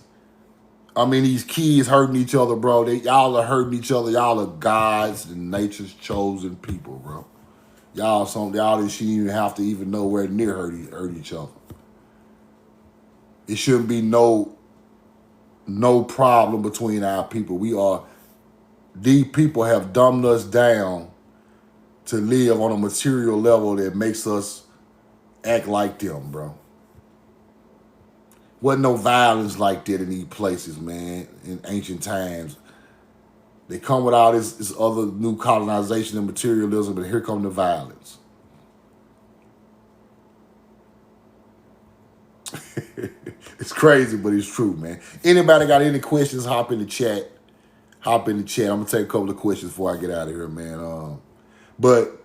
These kids hurting each other, bro. Y'all are hurting each other. Y'all are God's and nature's chosen people, bro. Y'all that shouldn't even have to even nowhere near hurt each other. It shouldn't be no problem between our people. These people have dumbed us down to live on a material level that makes us act like them, bro. Wasn't no violence like that in these places, man, in ancient times. They come with all this other new colonization and materialism, but here come the violence. It's crazy, but it's true, man. Anybody got any questions, hop in the chat. I'm going to take a couple of questions before I get out of here, man. But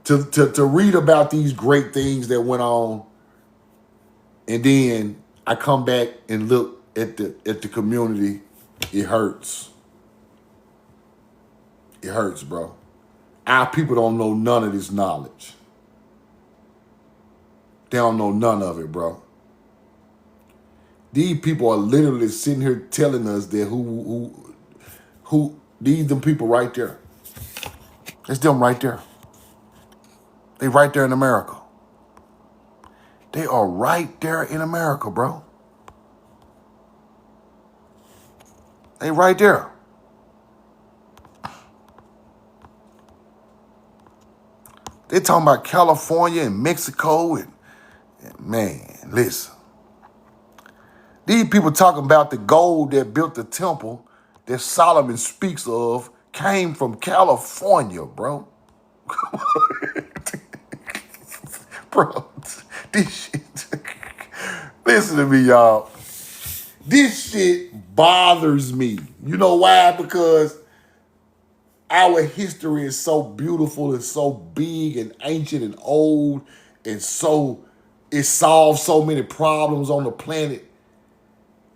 to read about these great things that went on, and then I come back and look at the community, it hurts. It hurts, bro. Our people don't know none of this knowledge. They don't know none of it, bro. These people are literally sitting here telling us that who these them people right there. It's them right there. They right there in America. They are right there in America, bro. They right there. They talking about California and Mexico and man, listen. These people talking about the gold that built the temple that Solomon speaks of came from California, bro. Bro, this shit. Listen to me, y'all. This shit bothers me. You know why? Because our history is so beautiful and so big and ancient and old, and so it solves so many problems on the planet.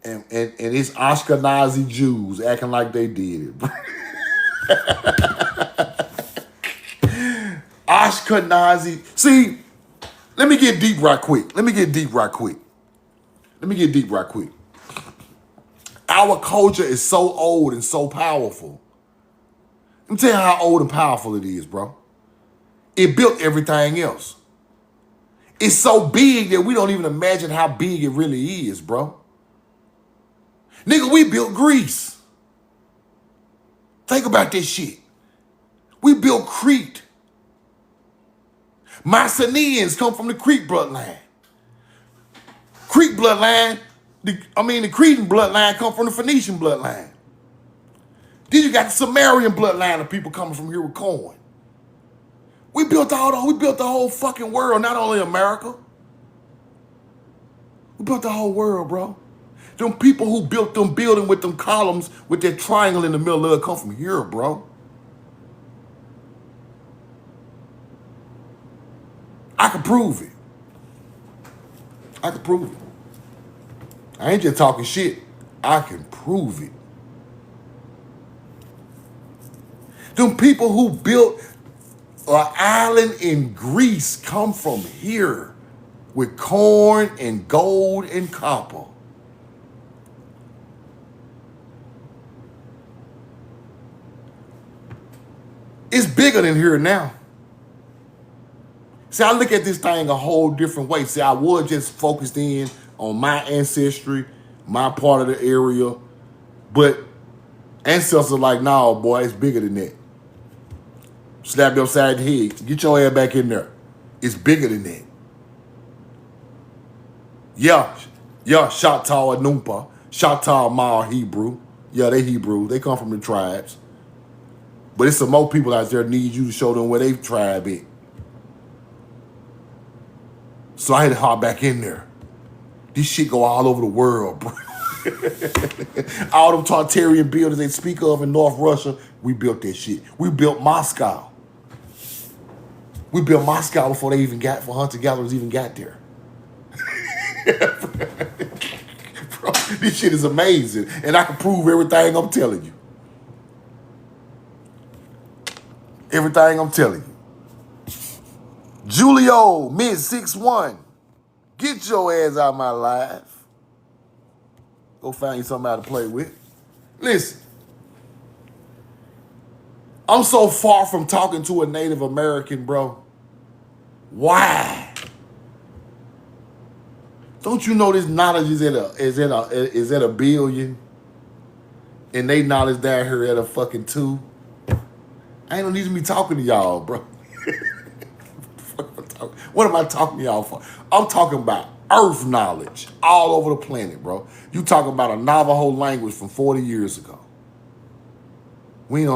And it's Ashkenazi Jews acting like they did it. Ashkenazi. See, let me get deep right quick. Our culture is so old and so powerful. Let me tell you how old and powerful it is, bro. It built everything else. It's so big that we don't even imagine how big it really is, bro. Nigga, we built Greece. Think about this shit. We built Crete. Mycenaeans come from the Crete bloodline. The Cretan bloodline come from the Phoenician bloodline. Then you got the Sumerian bloodline of people coming from here with corn. We built the whole fucking world, not only America. We built the whole world, bro. Them people who built them building with them columns with that triangle in the middle of it come from here, bro. I can prove it. I ain't just talking shit. I can prove it. Them people who built an island in Greece come from here with corn and gold and copper. It's bigger than here now. See, I look at this thing a whole different way. See, I was just focused in on my ancestry, my part of the area, but ancestors are like, nah, boy, it's bigger than that. Slap you upside the head. Get your ass back in there. It's bigger than that. Yeah, Shatar Numpa, Shatar Mar Hebrew. Yeah, they Hebrew. They come from the tribes. But it's some more people out there need you to show them where they tribe is. So I had to hop back in there. This shit go all over the world, bro. All them Tartarian buildings they speak of in North Russia, we built that shit. We built Moscow. We built Moscow before hunter-gatherers even got there. Bro, this shit is amazing. And I can prove everything I'm telling you. Julio, mid 6'1". Get your ass out of my life. Go find you somebody to play with. Listen. I'm so far from talking to a Native American, bro. Why? Don't you know this knowledge is at a billion? And they knowledge down here at a fucking 2? I ain't no need to be talking to y'all, bro. What am I talking to y'all for? I'm talking about earth knowledge all over the planet, bro. You talking about a Navajo language from 40 years ago. We not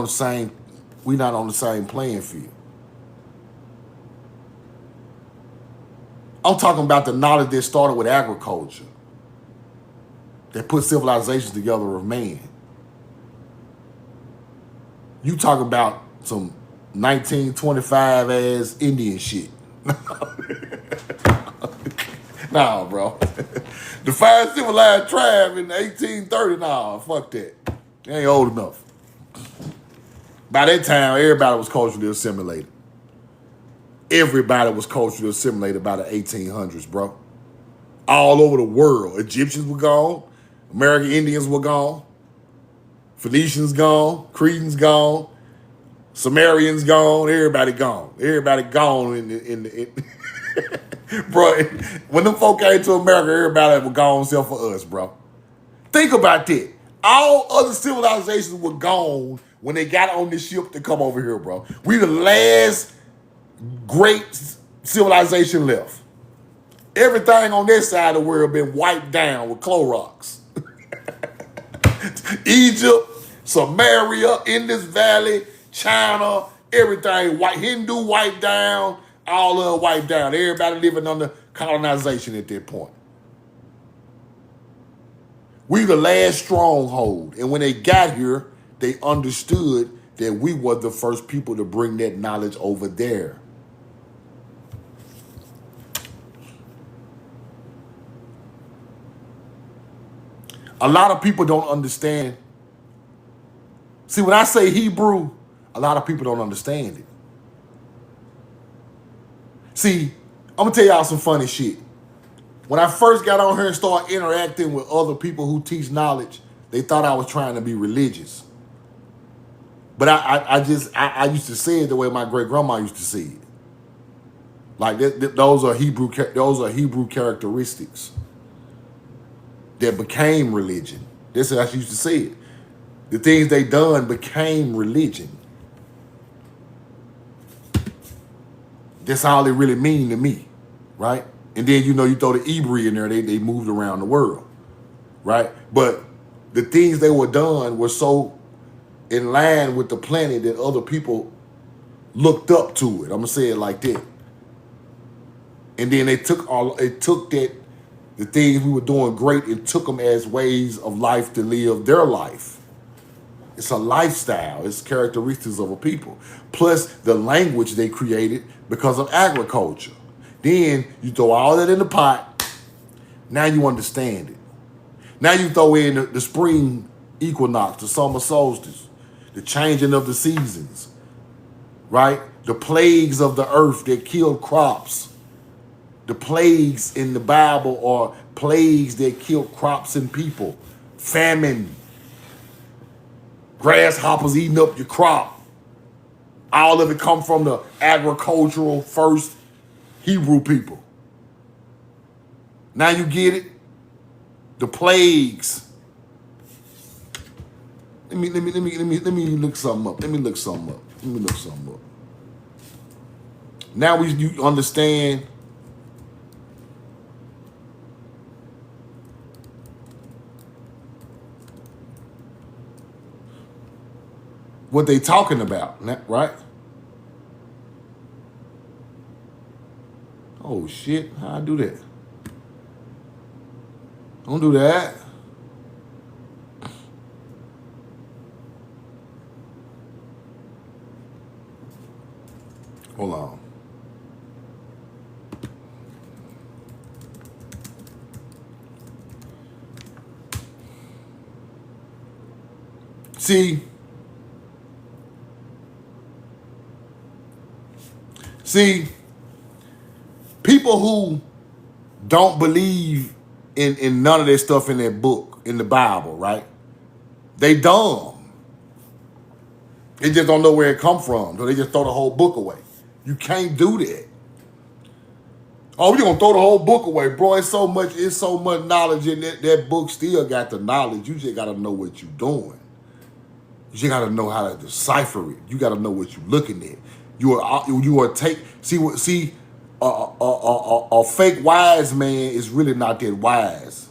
on the same playing field. I'm talking about the knowledge that started with agriculture, that put civilizations together of man. You talk about some 1925 ass Indian shit. Nah, bro. The first civilized tribe in 1830, nah, fuck that. They ain't old enough. By that time, everybody was culturally assimilated. Everybody was culturally assimilated by the 1800s, bro. All over the world. Egyptians were gone. American Indians were gone. Phoenicians gone. Cretans gone. Sumerians gone. Everybody gone. Everybody gone in bro, when them folk came to America, everybody was gone except for us, bro. Think about that. All other civilizations were gone when they got on this ship to come over here, bro. We the last great civilization left. Everything on this side of the world been wiped down with Clorox. Egypt, Samaria, Indus Valley, China, everything white. Hindu wiped down, all of them wiped down. Everybody living under colonization at that point. We the last stronghold. And when they got here, they understood that we were the first people to bring that knowledge over there. A lot of people don't understand. See, when I say Hebrew, a lot of people don't understand it. See, I'm gonna tell y'all some funny shit. When I first got on here and started interacting with other people who teach knowledge, they thought I was trying to be religious. But I used to say it the way my great grandma used to say it. Like those are Hebrew characteristics that became religion. That's how she used to say it. The things they done became religion. That's all it really mean to me, right? And then, you throw the Hebrew in there, they moved around the world, right? But the things they were done were so in line with the planet that other people looked up to it. I'm gonna say it like that. And then they took the things we were doing great and took them as ways of life to live their life. It's a lifestyle. It's characteristics of a people. Plus the language they created because of agriculture. Then you throw all that in the pot. Now you understand it. Now you throw in the spring equinox, the summer solstice, the changing of the seasons, right? The plagues of the earth that killed crops. The plagues in the Bible are plagues that kill crops and people. Famine. Grasshoppers eating up your crop. All of it come from the agricultural first Hebrew people. Now you get it? The plagues. Let me look something up. Let me look something up. Now you understand what they talking about, right? Oh shit, how I do that? Don't do that. Hold on. See, people who don't believe in none of that stuff in that book, in the Bible, right? They dumb. They just don't know where it come from, so they just throw the whole book away. You can't do that. Oh, we gonna throw the whole book away, bro. It's so much knowledge in that book. Still got the knowledge. You just gotta know what you're doing. You just gotta know how to decipher it. You gotta know what you're looking at. A fake wise man is really not that wise,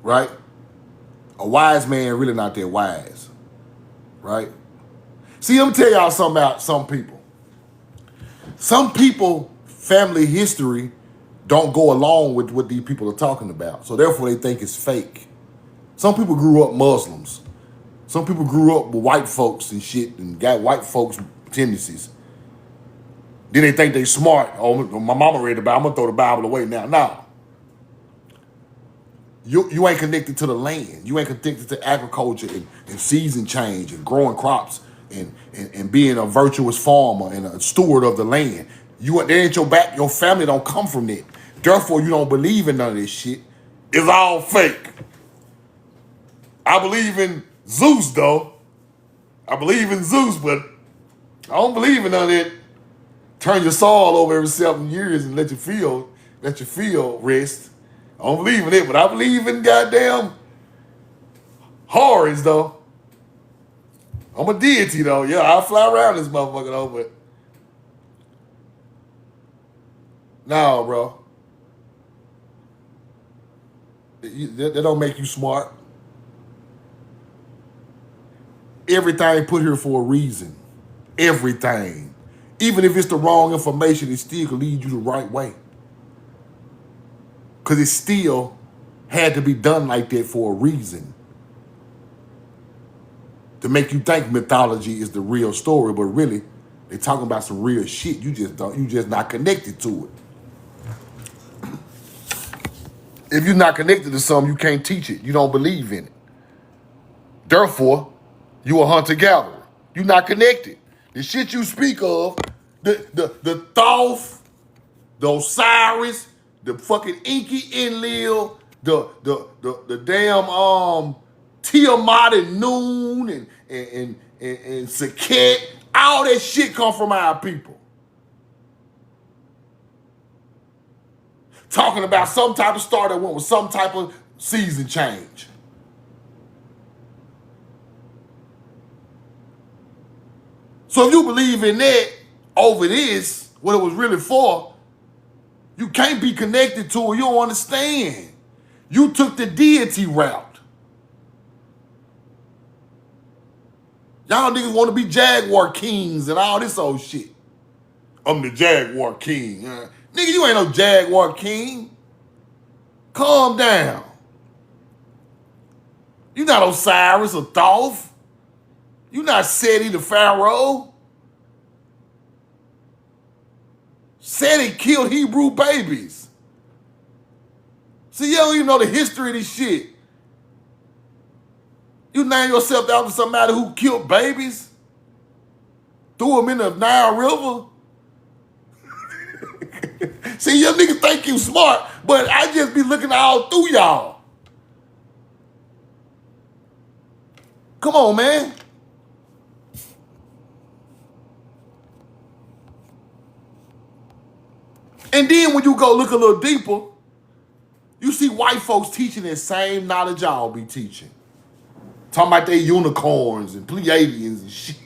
right? A wise man really not that wise, right? See, I'm tell y'all something about some people. Some people, family history don't go along with what these people are talking about, so therefore they think it's fake. Some people grew up Muslims. Some people grew up with white folks and shit and got white folks tendencies. Then they think they smart. Oh, my mama read the Bible. I'm gonna throw the Bible away now. No. You ain't connected to the land. You ain't connected to agriculture and season change and growing crops and being a virtuous farmer and a steward of the land. That ain't your family don't come from that. Therefore, you don't believe in none of this shit. It's all fake. I believe in Zeus, though. I believe in Zeus, but I don't believe in none of that. Turn your soul over every 7 years and let your field rest. I don't believe in it, but I believe in goddamn horrors, though. I'm a deity, though. Yeah, I'll fly around this motherfucker, though, but no, bro. That don't make you smart. Everything put here for a reason. Everything. Even if it's the wrong information, it still can lead you the right way. Because it still had to be done like that for a reason. To make you think mythology is the real story, but really, they're talking about some real shit. You just not connected to it. If you're not connected to something, you can't teach it. You don't believe in it. Therefore, you a hunter-gatherer. You're not connected. The shit you speak of, the Thoth, the Osiris, the fucking Enki Enlil, the damn Tiamat and Noon and Sekhet, all that shit come from our people. Talking about some type of star that went with some type of season change. So if you believe in that over this, what it was really for, you can't be connected to it. You don't understand. You took the deity route. Y'all niggas want to be Jaguar Kings and all this old shit. I'm the Jaguar King. Nigga, you ain't no Jaguar King. Calm down. You not Osiris or Thoth. You not Seti the Pharaoh. Seti killed Hebrew babies. See, you don't even know the history of this shit. You name yourself after somebody who killed babies? Threw them in the Nile River? See, your niggas think you smart, but I just be looking all through y'all. Come on, man. And then when you go look a little deeper, you see white folks teaching the same knowledge y'all be teaching. Talking about they unicorns and Pleiadians and shit.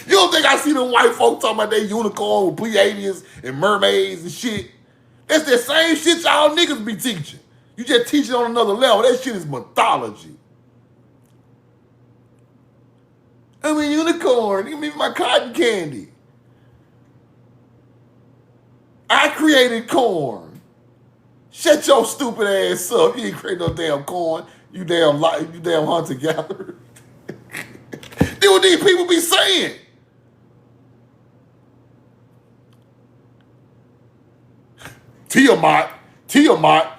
You don't think I see them white folks talking about they unicorn with Pleiadians and mermaids and shit? That's the same shit y'all niggas be teaching. You just teach it on another level. That shit is mythology. I'm a unicorn. Give me my cotton candy. I created corn. Shut your stupid ass up. You ain't create no damn corn. You damn hunter-gatherer. That's what these people be saying. Tiamat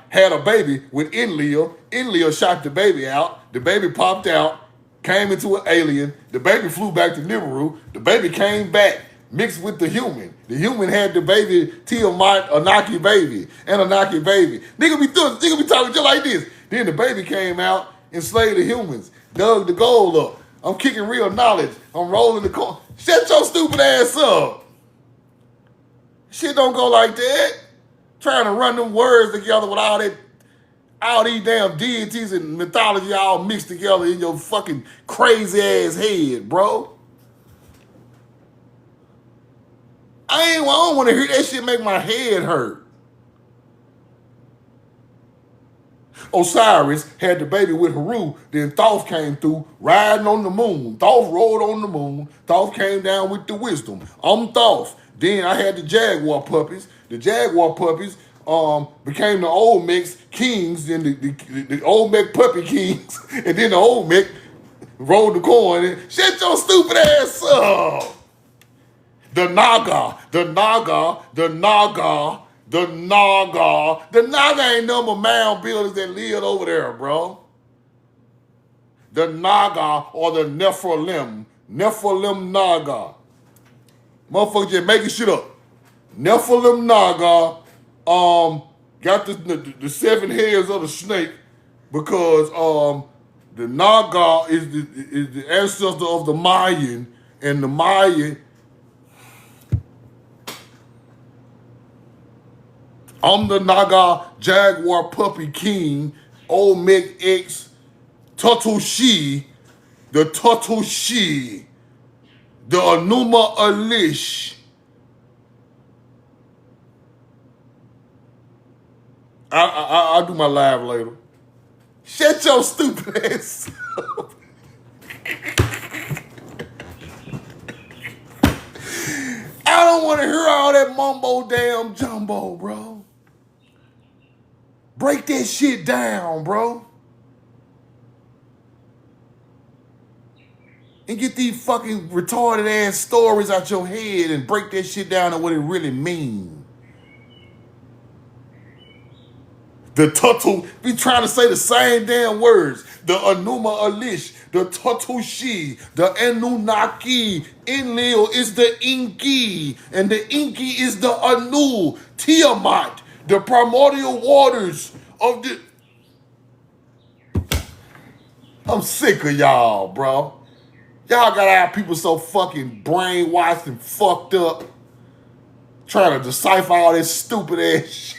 had a baby with Enlil. Enlil shot the baby out. The baby popped out, came into an alien. The baby flew back to Nibiru. The baby came back, mixed with the human. The human had the baby, Tiamat, Anunnaki baby, Anunnaki baby. Nigga be talking just like this. Then the baby came out, enslaved the humans, dug the gold up. I'm kicking real knowledge. I'm rolling the corn. Shut your stupid ass up. Shit don't go like that. Trying to run them words together with all these damn deities and mythology all mixed together in your fucking crazy ass head, bro. I don't want to hear that shit make my head hurt. Osiris had the baby with Haru, then Thoth came through riding on the moon. Thoth rode on the moon. Thoth came down with the wisdom. I'm Thoth. Then I had the Jaguar puppies. The Jaguar puppies became the Olmec kings, then the Olmec puppy kings, and then the Olmec rolled the coin and shut your stupid ass up. The Naga ain't no more mound builders that lived over there, bro. The Naga or the Nephilim Naga. Motherfucker just making shit up. Nephilim Naga got the 7 heads of the snake because the Naga is the ancestor of the Mayan, and the Mayan. I'm the Naga Jaguar Puppy King, Olmec X, Tutushi, the Tutushi, the Enuma Elish. I'll do my live later. Shut your stupid ass up. I don't want to hear all that mumbo damn jumbo, bro. Break that shit down, bro. And get these fucking retarded ass stories out your head and break that shit down to what it really means. The Tutu, we trying to say the same damn words. The Anuma Alish, the Tutushi, the Anunnaki. Enlil is the Inki, and the Inki is the Anu, Tiamat, the primordial waters of the... I'm sick of y'all, bro. Y'all gotta have people so fucking brainwashed and fucked up trying to decipher all this stupid ass shit.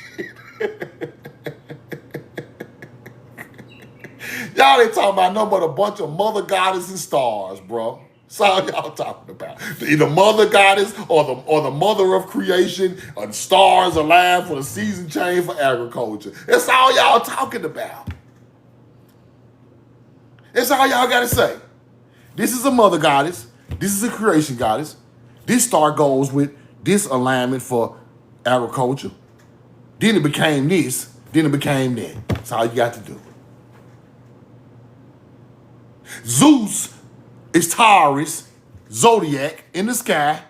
Y'all ain't talking about nothing but a bunch of mother goddess and stars, bro. That's all y'all talking about. The mother goddess or the mother of creation, or the stars alive for the season change for agriculture. That's all y'all talking about. That's all y'all gotta say. This is a mother goddess. This is a creation goddess. This star goes with this alignment for agriculture. Then it became this. Then it became that. That's all you got to do. Zeus is Taurus, zodiac in the sky.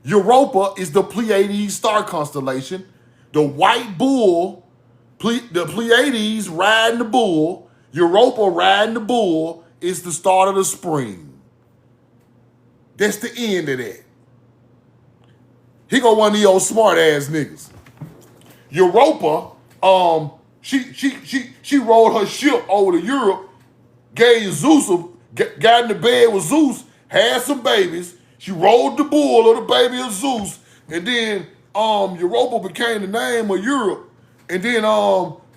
Europa is the Pleiades star constellation. The white bull, the Pleiades riding the bull. Europa riding the bull is the start of the spring. That's the end of that. He go one of the old smart ass niggas. Europa, she rolled her ship over to Europe, gave Zeus got in the bed with Zeus, had some babies. She rolled the bull or the baby of Zeus, and then Europa became the name of Europe. And then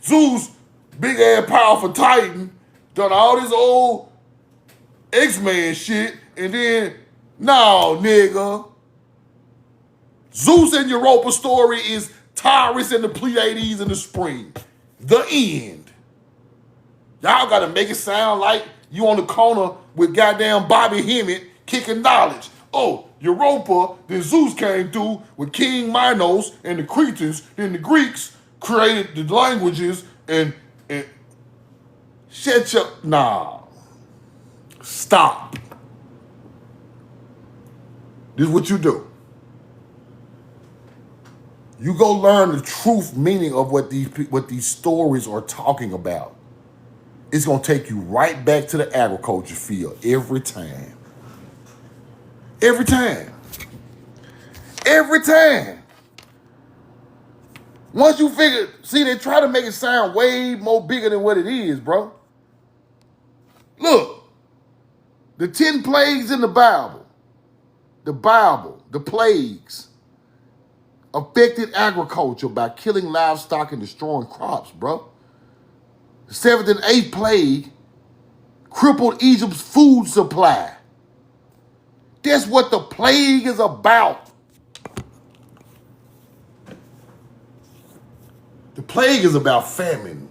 Zeus, big ass powerful Titan, done all this old X-Men shit, and then no, nigga. Zeus and Europa story is Taurus and the Pleiades in the spring. The end. Y'all gotta make it sound like you on the corner with goddamn Bobby Hemmett kicking knowledge. Oh, Europa, then Zeus came through with King Minos and the Cretans, then the Greeks created the languages and shut your... Nah. Stop. This is what you do. You go learn the truth meaning of what these stories are talking about. It's gonna take you right back to the agriculture field every time. Every time. Every time. Once you figure, see, they try to make it sound way more bigger than what it is, bro. Look, the 10 plagues in the Bible, the plagues, affected agriculture by killing livestock and destroying crops, bro. The 7th and 8th plague crippled Egypt's food supply. That's what the plague is about. The plague is about famine.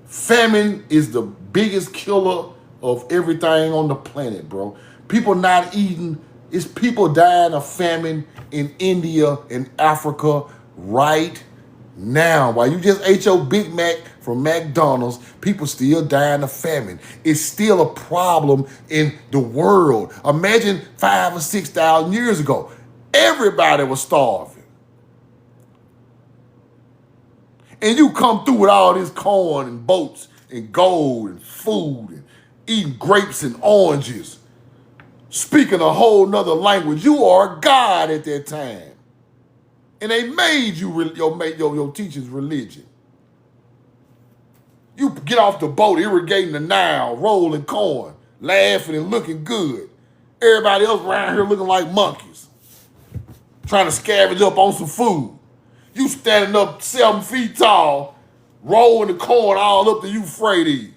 Famine is the biggest killer of everything on the planet, bro. People not eating. It's people dying of famine in India and Africa right now. While you just ate your Big Mac from McDonald's, people still dying of famine. It's still a problem in the world. Imagine 5,000 or 6,000 years ago. Everybody was starving. And you come through with all this corn and boats and gold and food and eating grapes and oranges, speaking a whole nother language. You are a god at that time. And they made you your teacher's religion. You get off the boat, irrigating the Nile, rolling corn, laughing and looking good. Everybody else around here looking like monkeys, trying to scavenge up on some food. You standing up 7 feet tall, rolling the corn all up the Euphrates.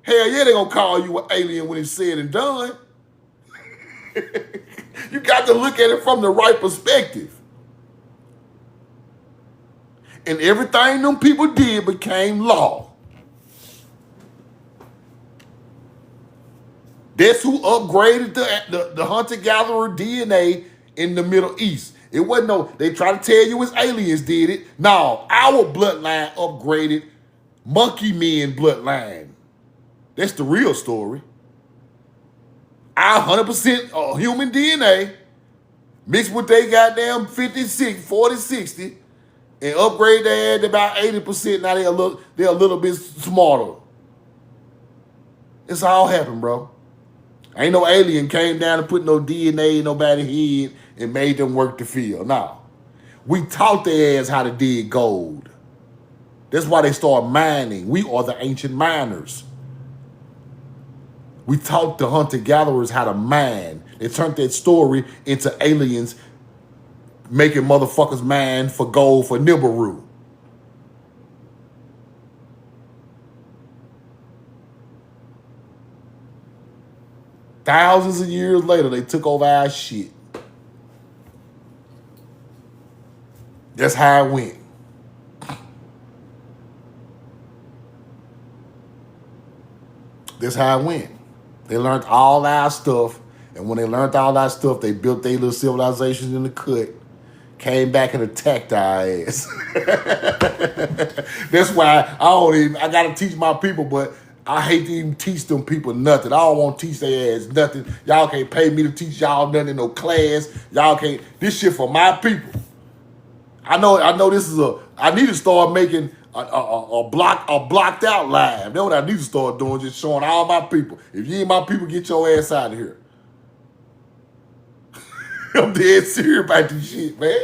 Hell yeah, they gonna call you an alien when it's said and done. You got to look at it from the right perspective. And everything them people did became law. That's who upgraded the hunter-gatherer DNA in the Middle East. It wasn't no, they try to tell you it's aliens did it. No, our bloodline upgraded monkey men bloodline. That's the real story. Our 100% human DNA mixed with they goddamn 50, 60, 40, 60, and upgrade their ass to about 80%. Now they're a little bit smarter. It's all happened, bro. Ain't no alien came down and put no DNA in nobody's head and made them work the field. No. We taught their ass how to dig gold. That's why they start mining. We are the ancient miners. We taught the hunter-gatherers how to mine. They turned that story into aliens making motherfuckers mine for gold for Nibiru. Thousands of years later, they took over our shit. That's how it went. That's how it went. They learned all our stuff, and when they learned all our stuff, they built their little civilizations in the cut, came back and attacked our ass. That's why I gotta teach my people, but I hate to even teach them people nothing. I don't want to teach their ass nothing. Y'all can't pay me to teach y'all nothing in no class. Y'all can't. This shit for my people. I know. This is I need to start making a blocked out live. That's what I need to start doing. Just showing all my people. If you ain't my people, get your ass out of here. I'm dead serious about this shit, man.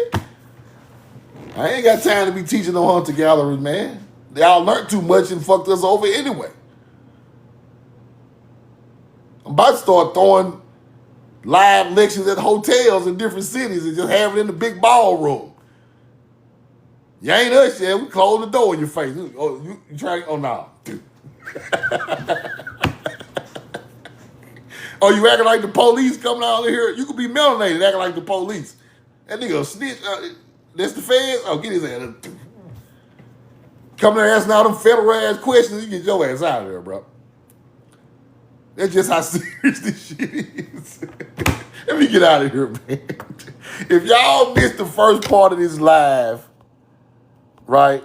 I ain't got time to be teaching no hunter-gatherers, man. They all learned too much and fucked us over anyway. I'm about to start throwing live lectures at hotels in different cities and just have it in the big ballroom. You ain't us yet. We close the door in your face. Oh, you trying? Oh, no. Oh, you acting like the police coming out of here? You could be melanated acting like the police. That nigga a snitch. That's the feds? Oh, get his ass. Come there asking all them federal ass questions, you get your ass out of there, bro. That's just how serious this shit is. Let me get out of here, man. If y'all missed the first part of this live, right,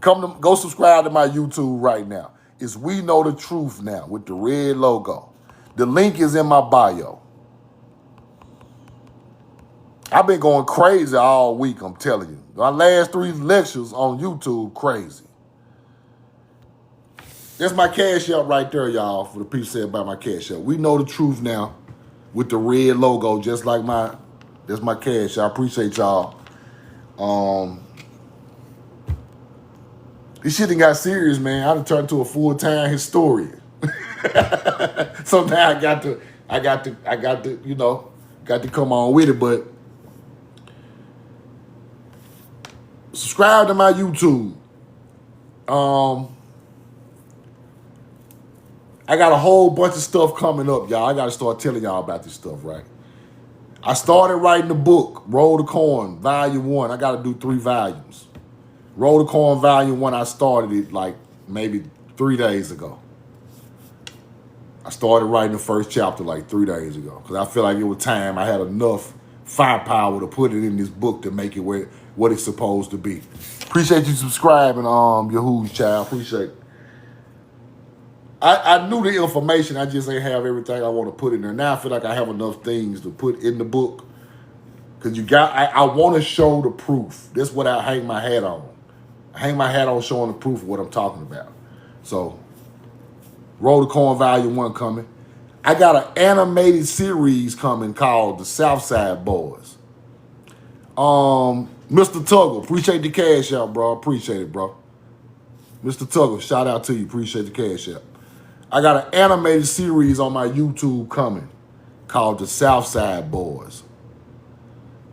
go subscribe to my YouTube right now. It's We Know the Truth now with the red logo. The link is in my bio. I've been going crazy all week, I'm telling you. My last 3 lectures on YouTube, crazy. That's my cash app right there, y'all, for the people said about my cash app. We Know the Truth now with the red logo, just like that's my cash. I appreciate y'all. This shit done got serious, man. I done turned to a full-time historian. So now I got to, got to come on with it, but subscribe to my YouTube. I got a whole bunch of stuff coming up, y'all. I got to start telling y'all about this stuff, right? I started writing the book, Roll the Coin, Volume 1. I got to do 3 volumes. Roll the Coin, Volume 1, I started it like maybe 3 days ago. I started writing the first chapter like 3 days ago because I feel like it was time. I had enough firepower to put it in this book to make it what it's supposed to be. Appreciate you subscribing, Yahoo's child. Appreciate it. I knew the information. I just ain't have everything I want to put in there. Now I feel like I have enough things to put in the book because I want to show the proof. That's what I hang my hat on. I hang my hat on showing the proof of what I'm talking about. So, Roll the Coin Volume 1 coming. I got an animated series coming called The Southside Boys. Mr. Tuggle, appreciate the cash out, bro. Appreciate it, bro. Mr. Tuggle, shout out to you. Appreciate the cash out. I got an animated series on my YouTube coming called The Southside Boys.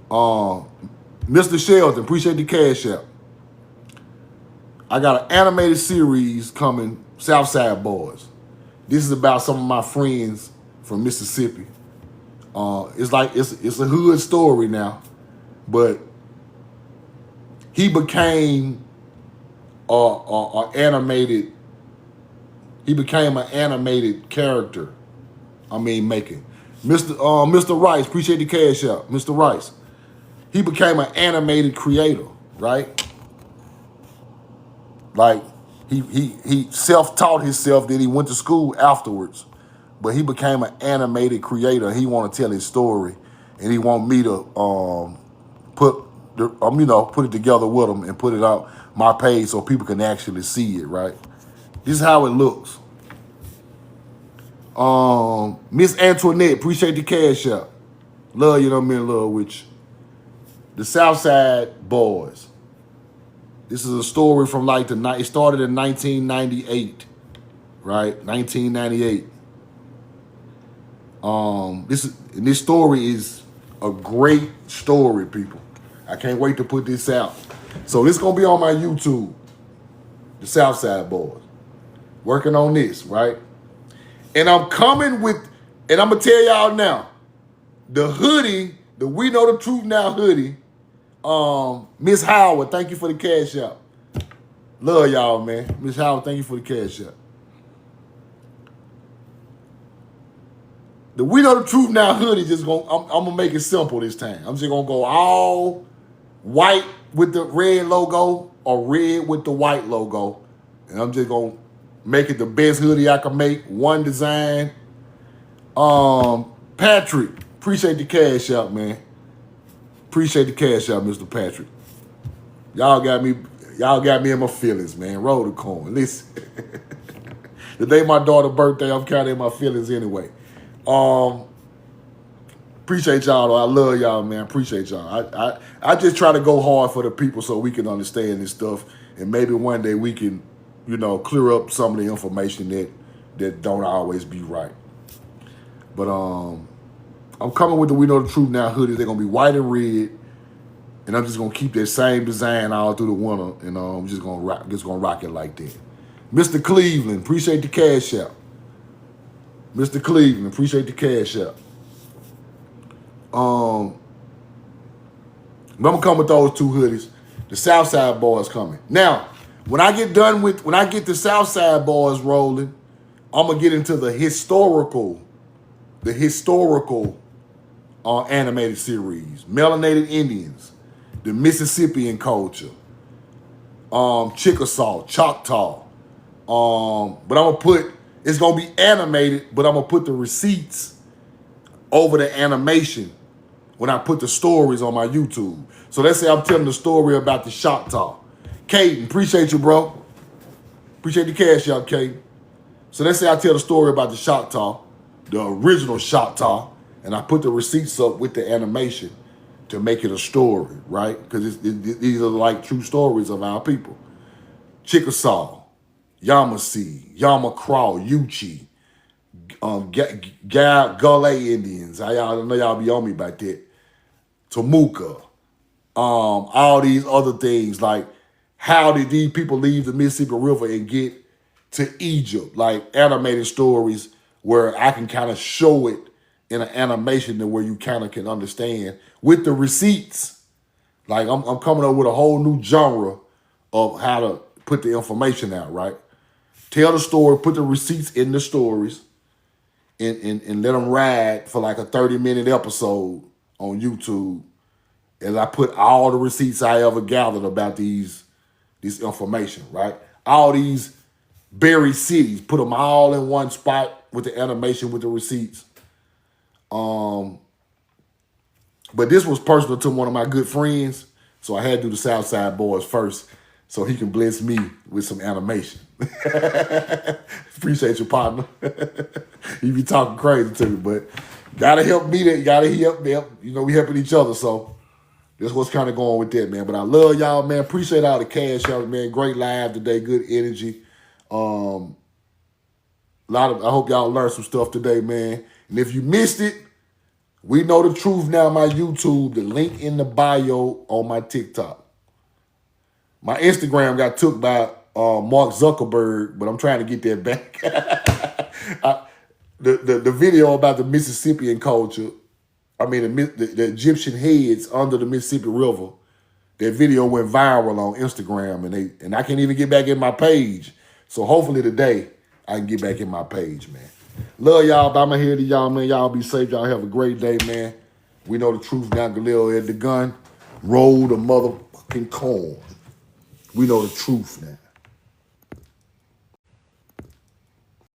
Mr. Sheldon, appreciate the cash out. I got an animated series coming, Southside Boys. This is about some of my friends from Mississippi. It's like it's a hood story now, but he became animated. He became an animated character. Making Mr. Rice. Appreciate the cash out, Mr. Rice. He became an animated creator, right? Like he self-taught himself. Then he went to school afterwards, but he became an animated creator. He want to tell his story, and he want me to put put it together with them and put it out my page so people can actually see it, right? This is how it looks. Miss Antoinette, appreciate the cash out. Love you, I'm in love with you. The Southside Boys. This is a story from it started in 1998, right? 1998. This story is a great story, people. I can't wait to put this out. So this is gonna be on my YouTube. The Southside Boys. Working on this, right? And I'm coming with, and I'm gonna tell y'all now, the hoodie, the We Know the Truth Now hoodie, Miss Howard, thank you for the cash out. Love y'all, man. Miss Howard, thank you for the cash out. The We Know the Truth Now hoodie, I'm gonna make it simple this time. I'm just gonna go all white with the red logo or red with the white logo. And I'm just gonna make it the best hoodie I can make. One design. Patrick, appreciate the cash out, man. Appreciate the cash out, Mr. Patrick. Y'all got me in my feelings, man. Roll the coin. Listen. The day my daughter's birthday, I'm kind of in my feelings anyway. Appreciate y'all, though. I love y'all, man. Appreciate y'all. I just try to go hard for the people so we can understand this stuff. And maybe one day we can, clear up some of the information that don't always be right. But I'm coming with the We Know the Truth Now hoodies. They're gonna be white and red, and I'm just gonna keep that same design all through the winter, and I'm just gonna rock it like that. Mr. Cleveland, appreciate the cash out. Mr. Cleveland, appreciate the cash out. I'm gonna come with those two hoodies. The Southside Boys coming. Now, when I get the Southside Boys rolling, I'm gonna get into the historical animated series, Melanated Indians, the Mississippian culture, Chickasaw, Choctaw. But it's gonna be animated, but I'm gonna put the receipts over the animation when I put the stories on my YouTube. So let's say I'm telling the story about the Choctaw. Caden, appreciate you, bro. Appreciate the cash out, Caden. So let's say I tell the story about the Choctaw, the original Choctaw, and I put the receipts up with the animation to make it a story, right? Because these are like true stories of our people. Chickasaw, Yamasee, Yamacraw, Yuchi, Gullah Indians. I know y'all be on me about that. Tomuka, all these other things. Like, how did these people leave the Mississippi River and get to Egypt? Like animated stories where I can kind of show it in an animation to where you kind of can understand with the receipts. Like I'm coming up with a whole new genre of how to put the information out, right? Tell the story, put the receipts in the stories, and let them ride for like a 30-minute episode on YouTube. And I put all the receipts I ever gathered about this information, right? All these buried cities, put them all in one spot with the animation with the receipts. But this was personal to one of my good friends, so I had to do the Southside Boys first so he can bless me with some animation. Appreciate your partner. He be talking crazy to me, but gotta help me. Gotta help me. We helping each other, so that's what's kind of going with that, man. But I love y'all, man. Appreciate all the cash out, man. Great live today. Good energy. I hope y'all learned some stuff today, man. And if you missed it, We Know the Truth Now, my YouTube, the link in the bio on my TikTok. My Instagram got took by Mark Zuckerberg, but I'm trying to get that back. The video about the Mississippian culture, the Egyptian heads under the Mississippi River, that video went viral on Instagram, and I can't even get back in my page. So hopefully today I can get back in my page, man. Love y'all. Bow my head to y'all, man. Y'all be safe. Y'all have a great day, man. We Know the Truth Now. Galil at the gun. Roll the motherfucking corn. We know the truth now.